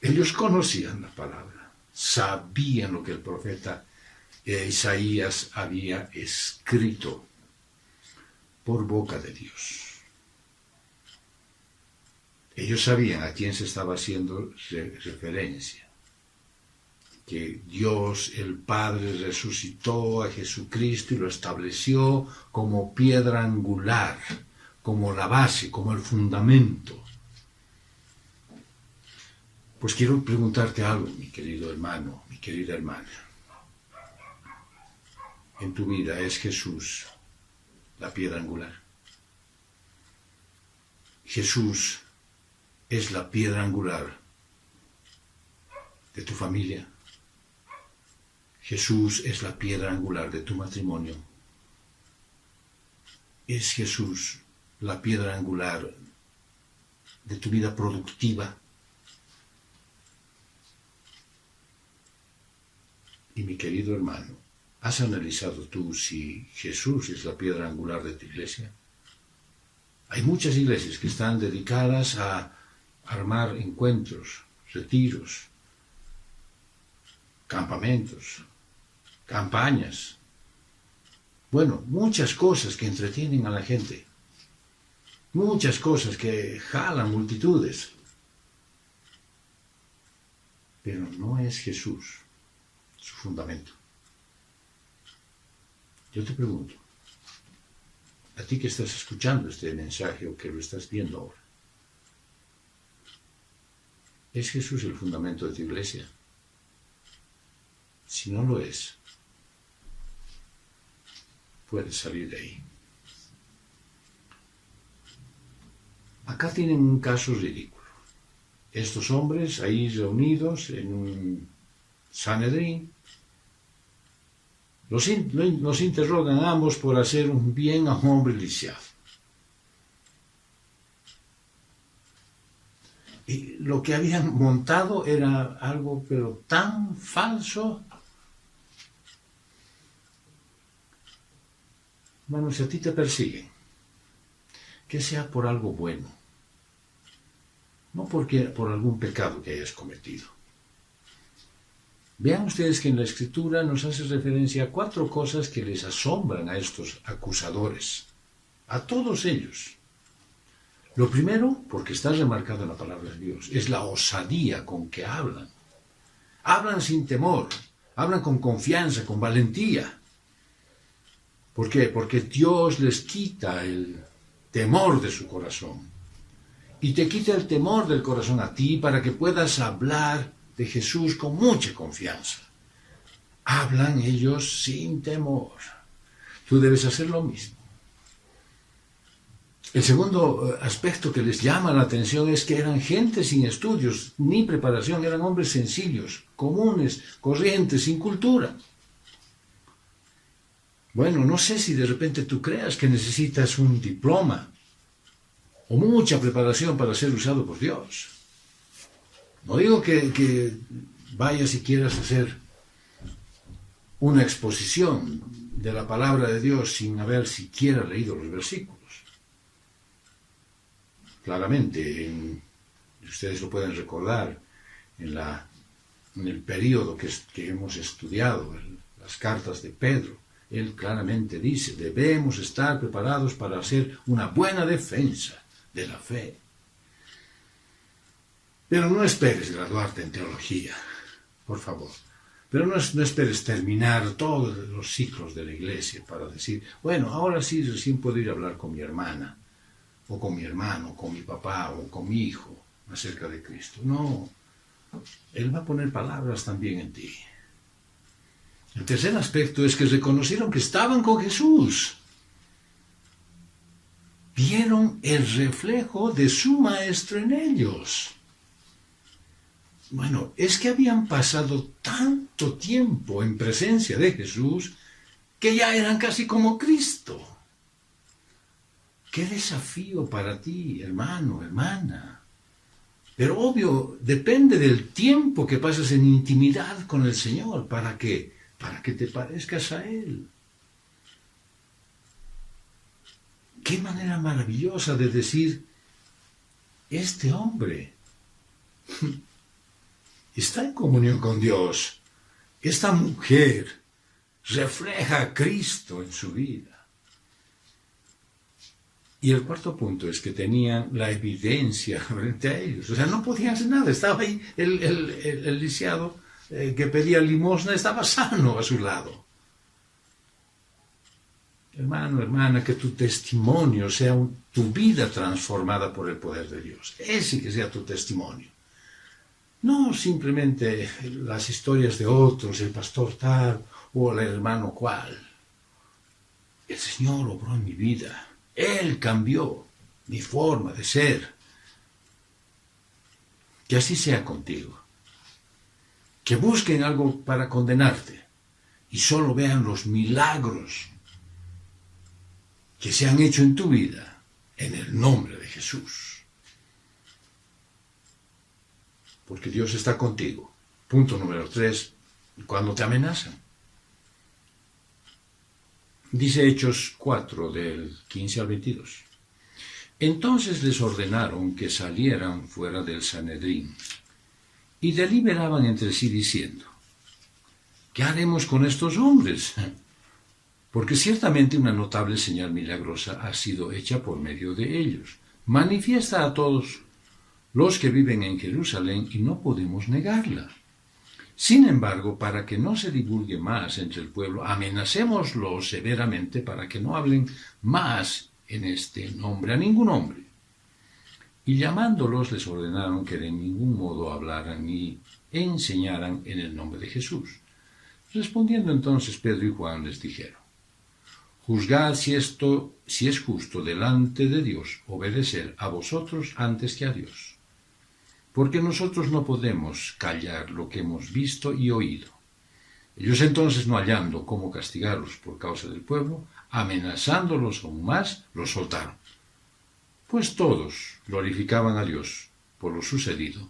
Ellos conocían la palabra, sabían lo que el profeta Isaías había escrito por boca de Dios. Ellos sabían a quién se estaba haciendo referencia, que Dios el Padre resucitó a Jesucristo y lo estableció como piedra angular, como la base, como el fundamento. Pues quiero preguntarte algo, mi querido hermano, mi querida hermana. En tu vida, ¿es Jesús la piedra angular? Jesús es la piedra angular de tu familia. Jesús es la piedra angular de tu matrimonio. Es Jesús la piedra angular de tu vida productiva. Y mi querido hermano, ¿has analizado tú si Jesús es la piedra angular de tu iglesia? Hay muchas iglesias que están dedicadas a armar encuentros, retiros, campamentos, campañas. Bueno, muchas cosas que entretienen a la gente. muchas cosas que jalan multitudes. Pero no es Jesús su fundamento. Yo te pregunto, a ti que estás escuchando este mensaje o que lo estás viendo ahora, ¿es Jesús el fundamento de tu iglesia? Si no lo es, puedes salir de ahí. Acá tienen un caso ridículo. Estos hombres ahí reunidos en un Sanedrín, los interrogan a ambos por hacer un bien a un hombre lisiado. Y lo que habían montado era algo pero tan falso. Bueno, si a ti te persiguen, que sea por algo bueno, no por algún pecado que hayas cometido. Vean ustedes que en la Escritura nos hace referencia a 4 cosas que les asombran a estos acusadores, a todos ellos. Lo primero, porque está remarcado en la palabra de Dios, es la osadía con que hablan. Hablan sin temor, hablan con confianza, con valentía. ¿Por qué? Porque Dios les quita el temor de su corazón. Y te quita el temor del corazón a ti para que puedas hablar de Jesús con mucha confianza. Hablan ellos sin temor. Tú debes hacer lo mismo. El segundo aspecto que les llama la atención es que eran gente sin estudios ni preparación, eran hombres sencillos, comunes, corrientes, sin cultura. Bueno, no sé si de repente tú creas que necesitas un diploma o mucha preparación para ser usado por Dios. No digo que vayas y quieras hacer una exposición de la palabra de Dios sin haber siquiera leído los versículos. Claramente, ustedes lo pueden recordar en el periodo que hemos estudiado, las cartas de Pedro. Él claramente dice, debemos estar preparados para hacer una buena defensa de la fe. Pero no esperes graduarte en teología, por favor. Pero no esperes terminar todos los ciclos de la iglesia para decir, bueno, ahora sí recién puedo ir a hablar con mi hermana, o con mi hermano, con mi papá, o con mi hijo acerca de Cristo. No, Él va a poner palabras también en ti. El tercer aspecto es que reconocieron que estaban con Jesús. Vieron el reflejo de su Maestro en ellos. Bueno, es que habían pasado tanto tiempo en presencia de Jesús que ya eran casi como Cristo. ¡Qué desafío para ti, hermano, hermana! Pero obvio, depende del tiempo que pasas en intimidad con el Señor para que te parezcas a Él. ¡Qué manera maravillosa de decir, este hombre está en comunión con Dios! Esta mujer refleja a Cristo en su vida. Y el cuarto punto es que tenían la evidencia frente a ellos. O sea, no podían hacer nada. Estaba ahí el lisiado que pedía limosna, estaba sano a su lado. Hermano, hermana, que tu testimonio sea tu vida transformada por el poder de Dios. Ese que sea tu testimonio. No simplemente las historias de otros, el pastor tal o el hermano cual. El Señor obró en mi vida. Él cambió mi forma de ser. Que así sea contigo. Que busquen algo para condenarte y solo vean los milagros que se han hecho en tu vida en el nombre de Jesús. Porque Dios está contigo. Punto número 3, cuando te amenazan. Dice Hechos 4, del 15 al 22. Entonces les ordenaron que salieran fuera del Sanedrín y deliberaban entre sí diciendo, ¿qué haremos con estos hombres? Porque ciertamente una notable señal milagrosa ha sido hecha por medio de ellos. manifiesta a todos los que viven en Jerusalén y no podemos negarla. Sin embargo, para que no se divulgue más entre el pueblo, amenacémoslos severamente para que no hablen más en este nombre a ningún hombre. Y llamándolos les ordenaron que de ningún modo hablaran ni enseñaran en el nombre de Jesús. Respondiendo entonces Pedro y Juan les dijeron: Juzgad si es justo delante de Dios obedecer a vosotros antes que a Dios. Porque nosotros no podemos callar lo que hemos visto y oído. Ellos entonces, no hallando cómo castigarlos por causa del pueblo, amenazándolos aún más, los soltaron. Pues todos glorificaban a Dios por lo sucedido,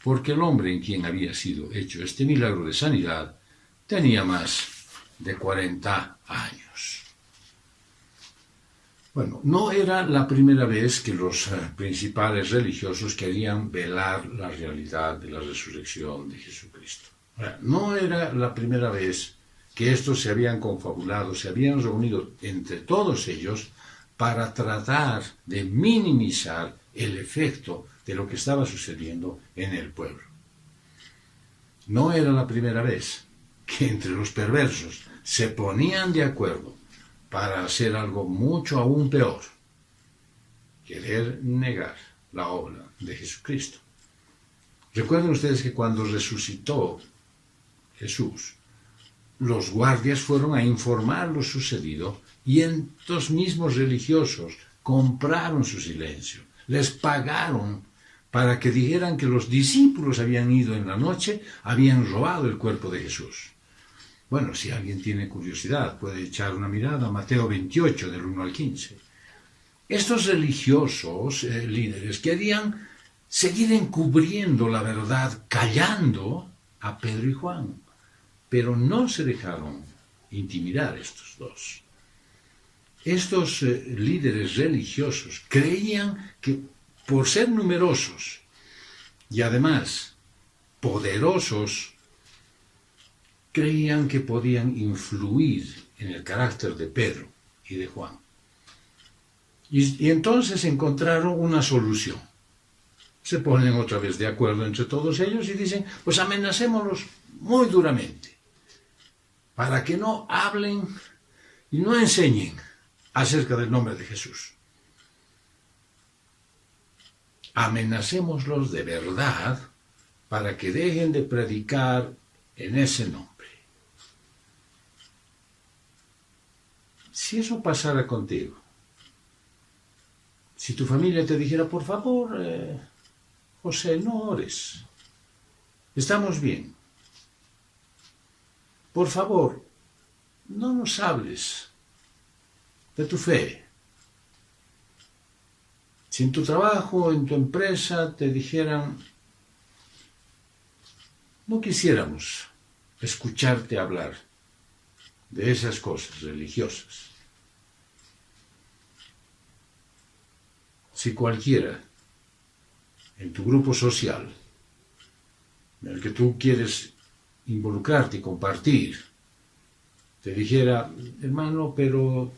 porque el hombre en quien había sido hecho este milagro de sanidad tenía más de 40 años. Bueno, no era la primera vez que los principales religiosos querían velar la realidad de la resurrección de Jesucristo. No era la primera vez que estos se habían confabulado, se habían reunido entre todos ellos para tratar de minimizar el efecto de lo que estaba sucediendo en el pueblo. No era la primera vez que entre los perversos se ponían de acuerdo para hacer algo mucho aún peor: querer negar la obra de Jesucristo. Recuerden ustedes que cuando resucitó Jesús, los guardias fueron a informar lo sucedido y estos mismos religiosos compraron su silencio, les pagaron para que dijeran que los discípulos habían ido en la noche, habían robado el cuerpo de Jesús. Bueno, si alguien tiene curiosidad, puede echar una mirada a Mateo 28, del 1 al 15. Estos religiosos líderes querían seguir encubriendo la verdad, callando a Pedro y Juan, pero no se dejaron intimidar estos dos. Estos líderes religiosos creían que por ser numerosos y además poderosos, creían que podían influir en el carácter de Pedro y de Juan. Y entonces encontraron una solución. Se ponen otra vez de acuerdo entre todos ellos y dicen: pues amenacémoslos muy duramente, para que no hablen y no enseñen acerca del nombre de Jesús. Amenacémoslos de verdad para que dejen de predicar en ese nombre. Si eso pasara contigo, si tu familia te dijera: por favor, José, no ores, estamos bien, por favor, no nos hables de tu fe. Si en tu trabajo, en tu empresa, te dijeran: no quisiéramos escucharte hablar de esas cosas religiosas. Si cualquiera en tu grupo social en el que tú quieres involucrarte y compartir te dijera: hermano, pero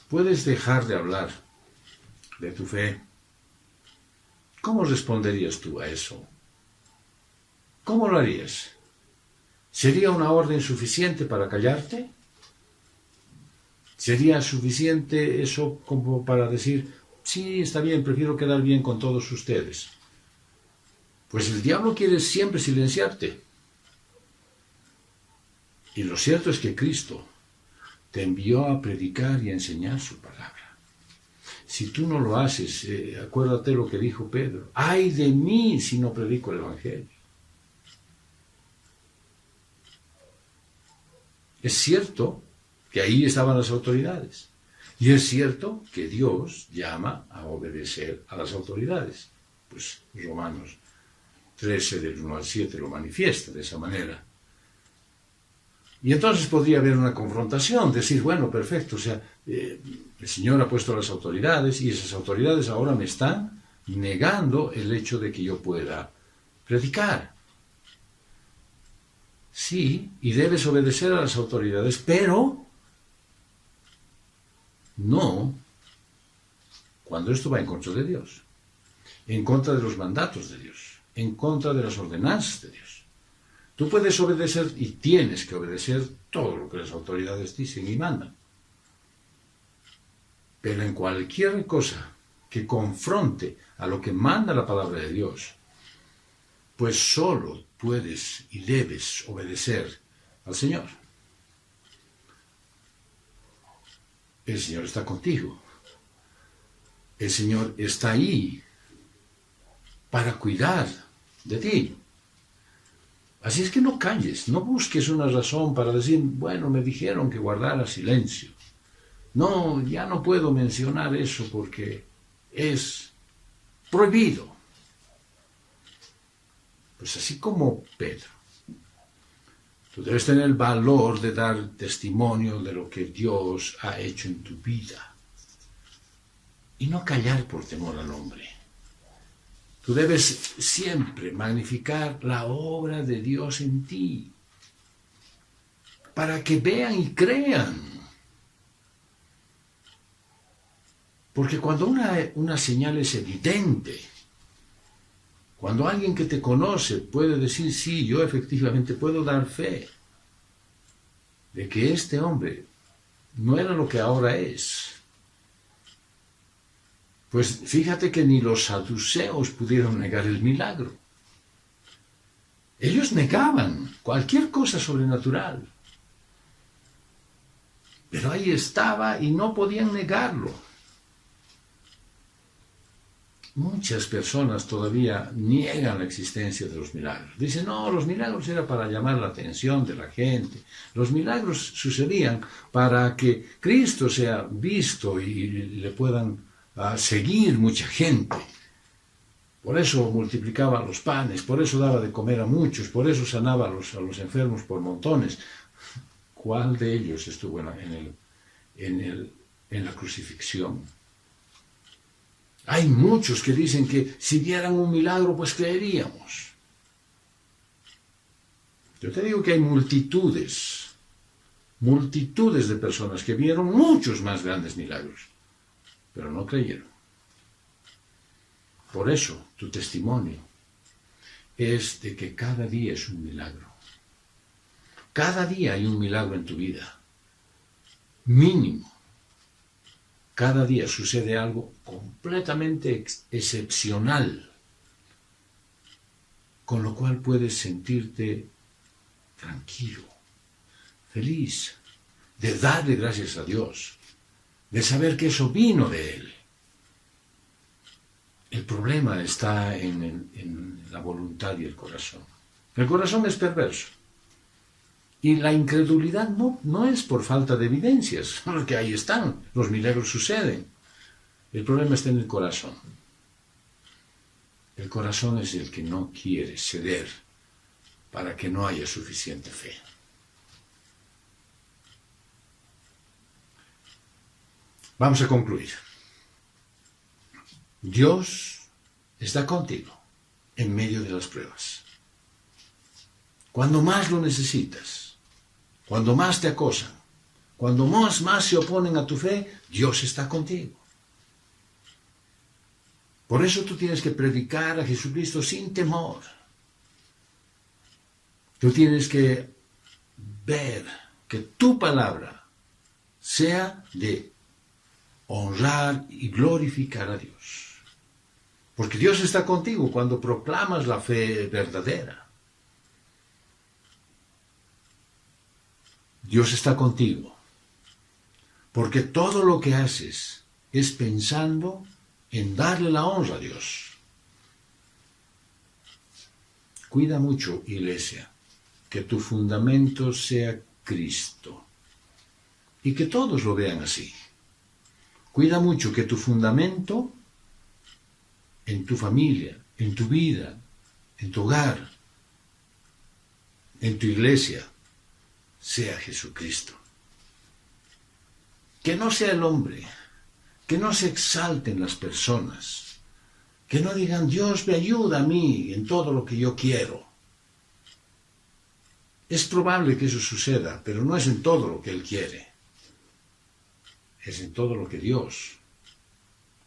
¿puedes dejar de hablar de tu fe? ¿Cómo responderías tú a eso? ¿Cómo lo harías? ¿Sería una orden suficiente para callarte? ¿Sería suficiente eso como para decir: sí, está bien, prefiero quedar bien con todos ustedes? Pues el diablo quiere siempre silenciarte. Y lo cierto es que Cristo te envió a predicar y a enseñar su palabra. Si tú no lo haces, acuérdate lo que dijo Pedro: ¡ay de mí si no predico el Evangelio! Es cierto que ahí estaban las autoridades. Y es cierto que Dios llama a obedecer a las autoridades. Pues Romanos 13, del 1 al 7, lo manifiesta de esa manera. Y entonces podría haber una confrontación, decir: bueno, perfecto, o sea, el Señor ha puesto a las autoridades y esas autoridades ahora me están negando el hecho de que yo pueda predicar. Sí, y debes obedecer a las autoridades, pero no cuando esto va en contra de Dios, en contra de los mandatos de Dios, en contra de las ordenanzas de Dios. Tú puedes obedecer y tienes que obedecer todo lo que las autoridades dicen y mandan. Pero en cualquier cosa que confronte a lo que manda la palabra de Dios, pues solo puedes y debes obedecer al Señor. El Señor está contigo. El Señor está ahí para cuidar de ti. Así es que no calles, no busques una razón para decir, bueno, me dijeron que guardara silencio. No, ya no puedo mencionar eso porque es prohibido. Pues así como Pedro, tú debes tener el valor de dar testimonio de lo que Dios ha hecho en tu vida y no callar por temor al hombre. Tú debes siempre magnificar la obra de Dios en ti para que vean y crean. Porque cuando una señal es evidente, cuando alguien que te conoce puede decir, sí, yo efectivamente puedo dar fe de que este hombre no era lo que ahora es. Pues fíjate que ni los saduceos pudieron negar el milagro. Ellos negaban cualquier cosa sobrenatural. Pero ahí estaba y no podían negarlo. Muchas personas todavía niegan la existencia de los milagros. Dicen, no, los milagros eran para llamar la atención de la gente. Los milagros sucedían para que Cristo sea visto y le puedan seguir mucha gente. Por eso multiplicaba los panes, por eso daba de comer a muchos, por eso sanaba a los enfermos por montones. ¿Cuál de ellos estuvo en la crucifixión? Hay muchos que dicen que si vieran un milagro, pues creeríamos. Yo te digo que hay multitudes de personas que vieron muchos más grandes milagros, pero no creyeron. Por eso tu testimonio es de que cada día es un milagro. Cada día hay un milagro en tu vida. Mínimo. Cada día sucede algo completamente excepcional, con lo cual puedes sentirte tranquilo, feliz, de darle gracias a Dios, de saber que eso vino de Él. El problema está en la voluntad y el corazón. El corazón es perverso. Y la incredulidad no es por falta de evidencias, porque ahí están, los milagros suceden. El problema está en el corazón. El corazón es el que no quiere ceder para que no haya suficiente fe. Vamos a concluir. Dios está contigo en medio de las pruebas. Cuando más lo necesitas, cuando más te acosan, cuando más se oponen a tu fe, Dios está contigo. Por eso tú tienes que predicar a Jesucristo sin temor. Tú tienes que ver que tu palabra sea de honrar y glorificar a Dios. Porque Dios está contigo cuando proclamas la fe verdadera. Dios está contigo, porque todo lo que haces es pensando en darle la honra a Dios. Cuida mucho, iglesia, que tu fundamento sea Cristo y que todos lo vean así. Cuida mucho que tu fundamento en tu familia, en tu vida, en tu hogar, en tu iglesia, sea Jesucristo. Que no sea el hombre, que no se exalten las personas, que no digan, Dios me ayuda a mí en todo lo que yo quiero. Es probable que eso suceda, pero no es en todo lo que Él quiere. Es en todo lo que Dios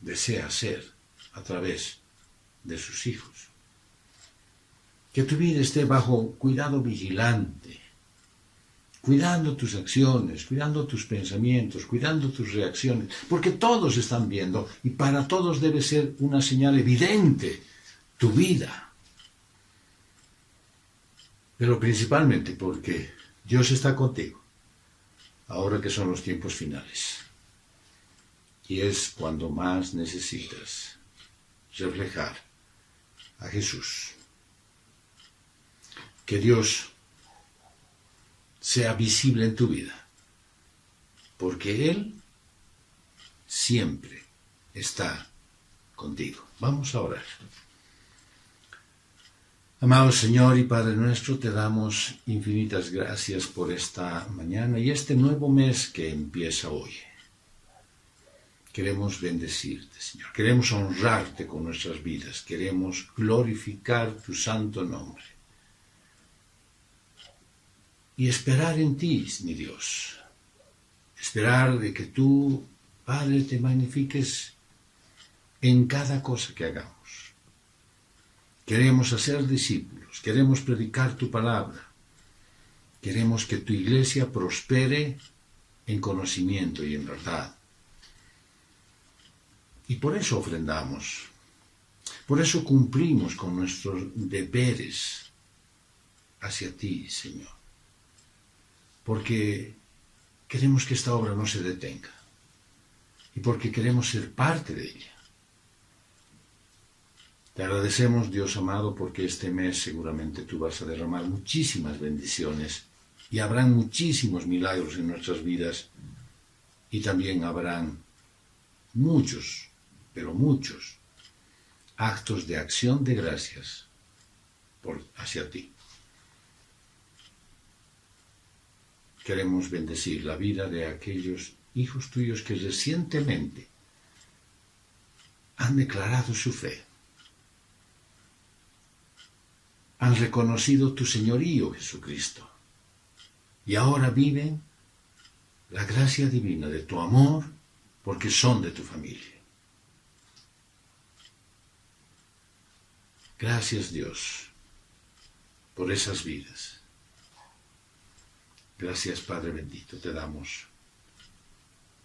desea hacer a través de sus hijos. Que tu vida esté bajo cuidado vigilante, cuidando tus acciones, cuidando tus pensamientos, cuidando tus reacciones, porque todos están viendo y para todos debe ser una señal evidente tu vida. Pero principalmente porque Dios está contigo, ahora que son los tiempos finales. Y es cuando más necesitas reflejar a Jesús. Que Dios sea visible en tu vida, porque Él siempre está contigo. Vamos a orar. Amado Señor y Padre nuestro, te damos infinitas gracias por esta mañana y este nuevo mes que empieza hoy. Queremos bendecirte, Señor. Queremos honrarte con nuestras vidas. Queremos glorificar tu santo nombre. Y esperar en ti, mi Dios. Esperar de que tú, Padre, te magnifiques en cada cosa que hagamos. Queremos hacer discípulos, queremos predicar tu palabra. Queremos que tu iglesia prospere en conocimiento y en verdad. Y por eso ofrendamos. Por eso cumplimos con nuestros deberes hacia ti, Señor. Porque queremos que esta obra no se detenga y porque queremos ser parte de ella. Te agradecemos, Dios amado, porque este mes seguramente tú vas a derramar muchísimas bendiciones y habrán muchísimos milagros en nuestras vidas y también habrán muchos, pero muchos, actos de acción de gracias hacia ti. Queremos bendecir la vida de aquellos hijos tuyos que recientemente han declarado su fe. Han reconocido tu señorío, Jesucristo, y ahora viven la gracia divina de tu amor porque son de tu familia. Gracias, Dios, por esas vidas. Gracias, Padre bendito, te damos,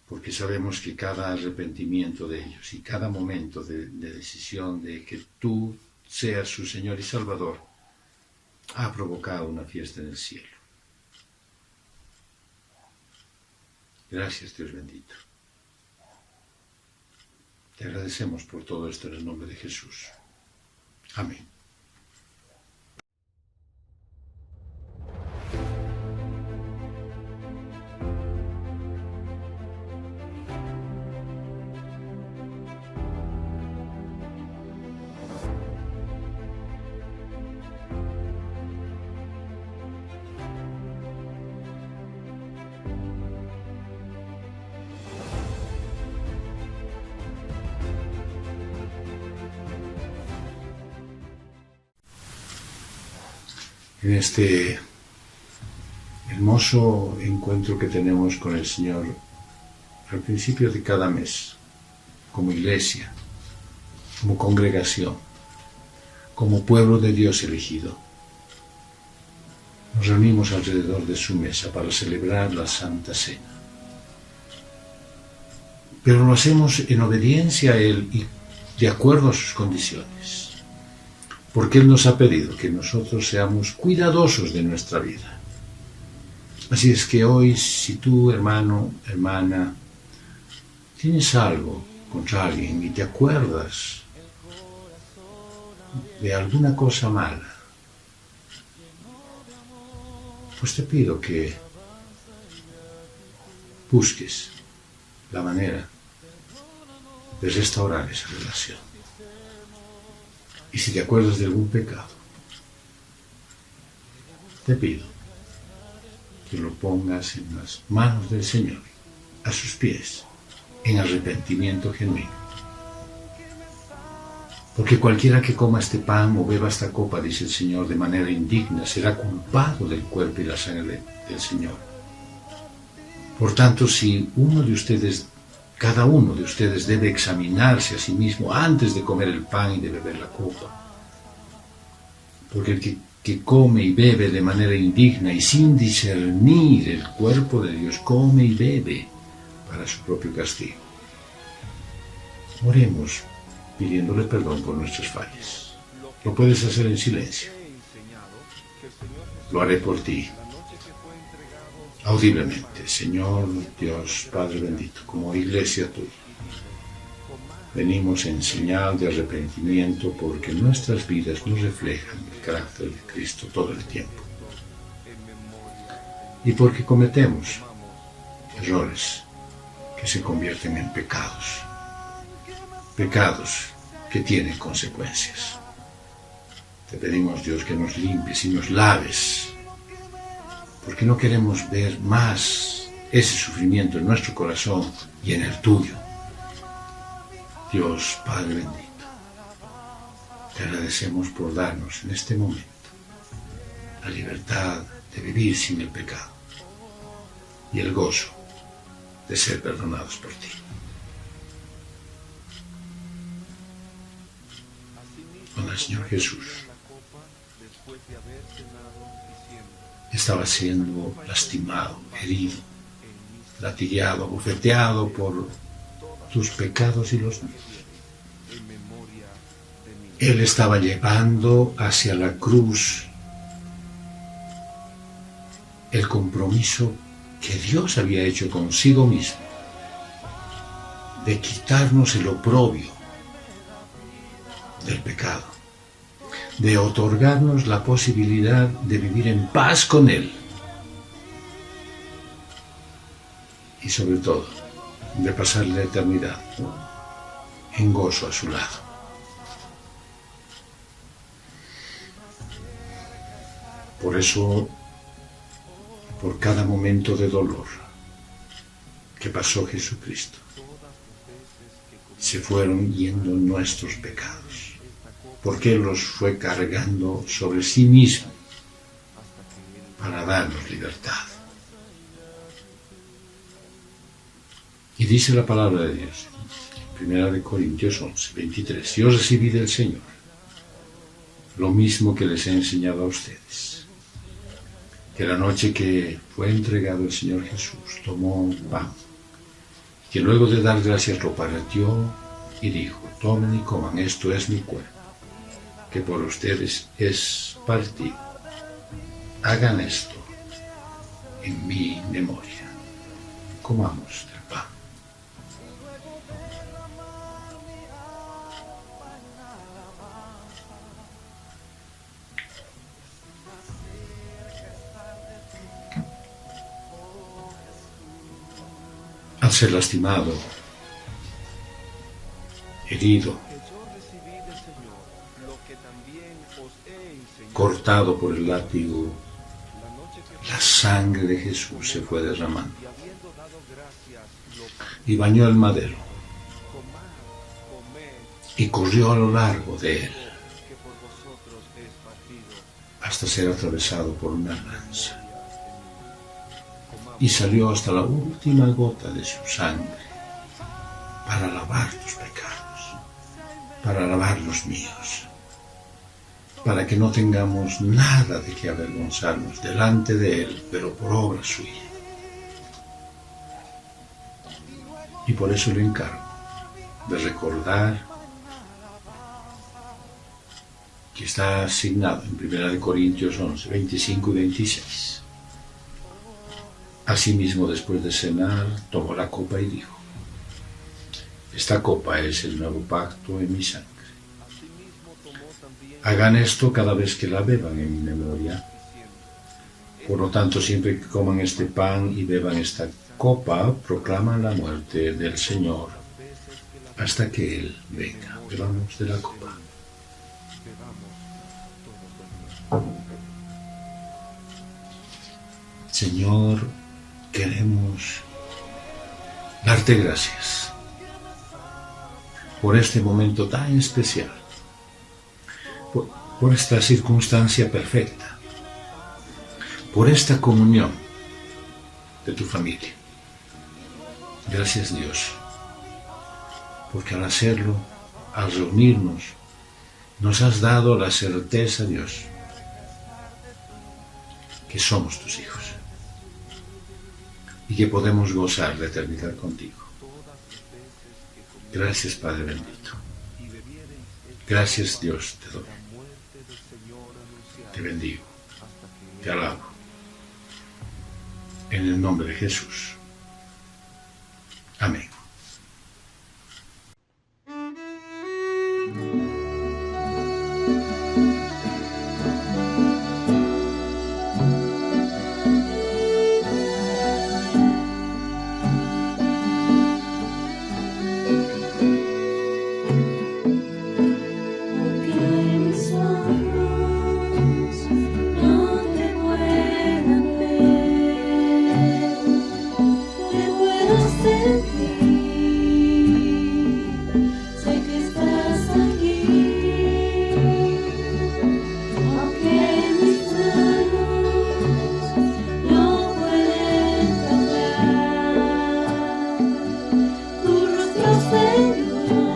porque sabemos que cada arrepentimiento de ellos y cada momento de decisión de que tú seas su Señor y Salvador ha provocado una fiesta en el cielo. Gracias, Dios bendito. Te agradecemos por todo esto en el nombre de Jesús. Amén. En este hermoso encuentro que tenemos con el Señor al principio de cada mes, como iglesia, como congregación, como pueblo de Dios elegido, nos reunimos alrededor de su mesa para celebrar la Santa Cena. Pero lo hacemos en obediencia a Él y de acuerdo a sus condiciones. Porque Él nos ha pedido que nosotros seamos cuidadosos de nuestra vida. Así es que hoy, si tú, hermano, hermana, tienes algo contra alguien y te acuerdas de alguna cosa mala, pues te pido que busques la manera de restaurar esa relación. Y si te acuerdas de algún pecado, te pido que lo pongas en las manos del Señor, a sus pies, en arrepentimiento genuino. Porque cualquiera que coma este pan o beba esta copa, dice el Señor, de manera indigna, será culpado del cuerpo y la sangre del Señor. Por tanto, si uno de ustedes Cada uno de ustedes debe examinarse a sí mismo antes de comer el pan y de beber la copa. Porque el que come y bebe de manera indigna y sin discernir el cuerpo de Dios, come y bebe para su propio castigo. Oremos pidiéndole perdón por nuestras fallas. Lo puedes hacer en silencio. Lo haré por ti. Audiblemente, Señor Dios Padre bendito, como iglesia tuya, venimos en señal de arrepentimiento porque nuestras vidas no reflejan el carácter de Cristo todo el tiempo. Y porque cometemos errores que se convierten en pecados. Pecados que tienen consecuencias. Te pedimos, Dios, que nos limpies y nos laves, porque no queremos ver más ese sufrimiento en nuestro corazón y en el tuyo. Dios Padre bendito, te agradecemos por darnos en este momento la libertad de vivir sin el pecado y el gozo de ser perdonados por ti. Cuando el Señor Jesús estaba siendo lastimado, herido, latigado, bofeteado por tus pecados y los míos, Él estaba llevando hacia la cruz el compromiso que Dios había hecho consigo mismo de quitarnos el oprobio del pecado, de otorgarnos la posibilidad de vivir en paz con Él y sobre todo de pasar la eternidad en gozo a su lado. Por eso, por cada momento de dolor que pasó Jesucristo, se fueron yendo nuestros pecados, porque Él los fue cargando sobre sí mismo para darnos libertad. Y dice la palabra de Dios, en 1 Corintios 11, 23, yo recibí del Señor lo mismo que les he enseñado a ustedes, que la noche que fue entregado el Señor Jesús, tomó un pan, que luego de dar gracias lo partió y dijo, tomen y coman, esto es mi cuerpo, que por ustedes es partido. Hagan esto en mi memoria. Comamos del pan. Al ser lastimado, herido, cortado por el látigo, la sangre de Jesús se fue derramando y bañó el madero y corrió a lo largo de él hasta ser atravesado por una lanza y salió hasta la última gota de su sangre para lavar tus pecados, para lavar los míos, para que no tengamos nada de que avergonzarnos delante de Él, pero por obra suya. Y por eso le encargo de recordar que está asignado en 1 Corintios 11, 25 y 26. Asimismo, después de cenar, tomó la copa y dijo, esta copa es el nuevo pacto en mi sangre. Hagan esto cada vez que la beban en mi memoria. Por lo tanto, siempre que coman este pan y beban esta copa, proclaman la muerte del Señor hasta que Él venga. Bebamos de la copa. Señor, queremos darte gracias por este momento tan especial, por esta circunstancia perfecta, por esta comunión de tu familia. Gracias, Dios, porque al hacerlo, al reunirnos, nos has dado la certeza, Dios, que somos tus hijos y que podemos gozar la eternidad contigo. Gracias, Padre bendito. Gracias, Dios, te doy. Te bendigo. Te alabo. En el nombre de Jesús. Amén. Aunque mis ojos no te puedan ver, te puedo sentir, sé que estás aquí. Aunque mis manos no pueden tocar tu rostro, Señor,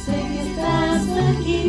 sé que estás aquí.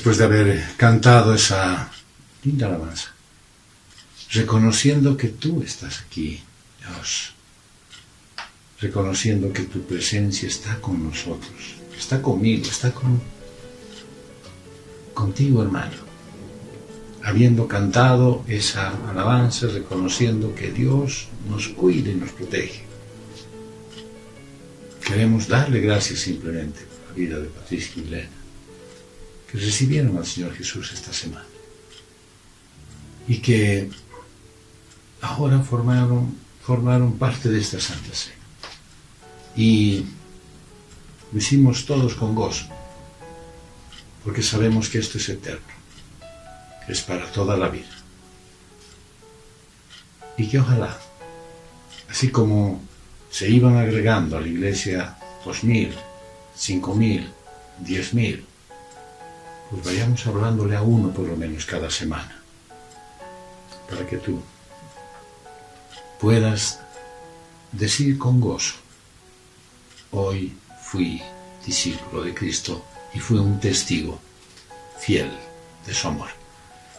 después de haber cantado esa linda alabanza, reconociendo que tú estás aquí, Dios, reconociendo que tu presencia está con nosotros, está conmigo, está contigo, hermano, habiendo cantado esa alabanza, reconociendo que Dios nos cuida y nos protege. Queremos darle gracias simplemente por la vida de Patricia y Elena, que recibieron al Señor Jesús esta semana y que ahora formaron parte de esta Santa Cena. Y lo hicimos todos con gozo, porque sabemos que esto es eterno, que es para toda la vida. Y que ojalá, así como se iban agregando a la iglesia 2.000, 5.000, 10.000, pues vayamos hablándole a uno por lo menos cada semana, para que tú puedas decir con gozo: hoy fui discípulo de Cristo y fui un testigo fiel de su amor.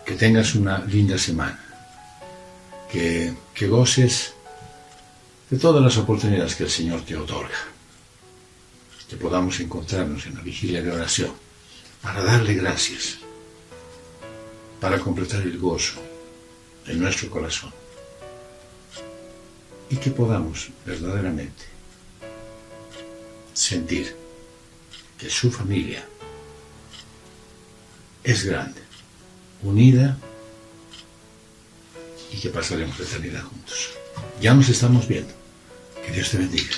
Que tengas una linda semana, que goces de todas las oportunidades que el Señor te otorga, que podamos encontrarnos en la vigilia de oración para darle gracias, para completar el gozo en nuestro corazón, y que podamos verdaderamente sentir que su familia es grande, unida, y que pasaremos la eternidad juntos. Ya nos estamos viendo. Que Dios te bendiga.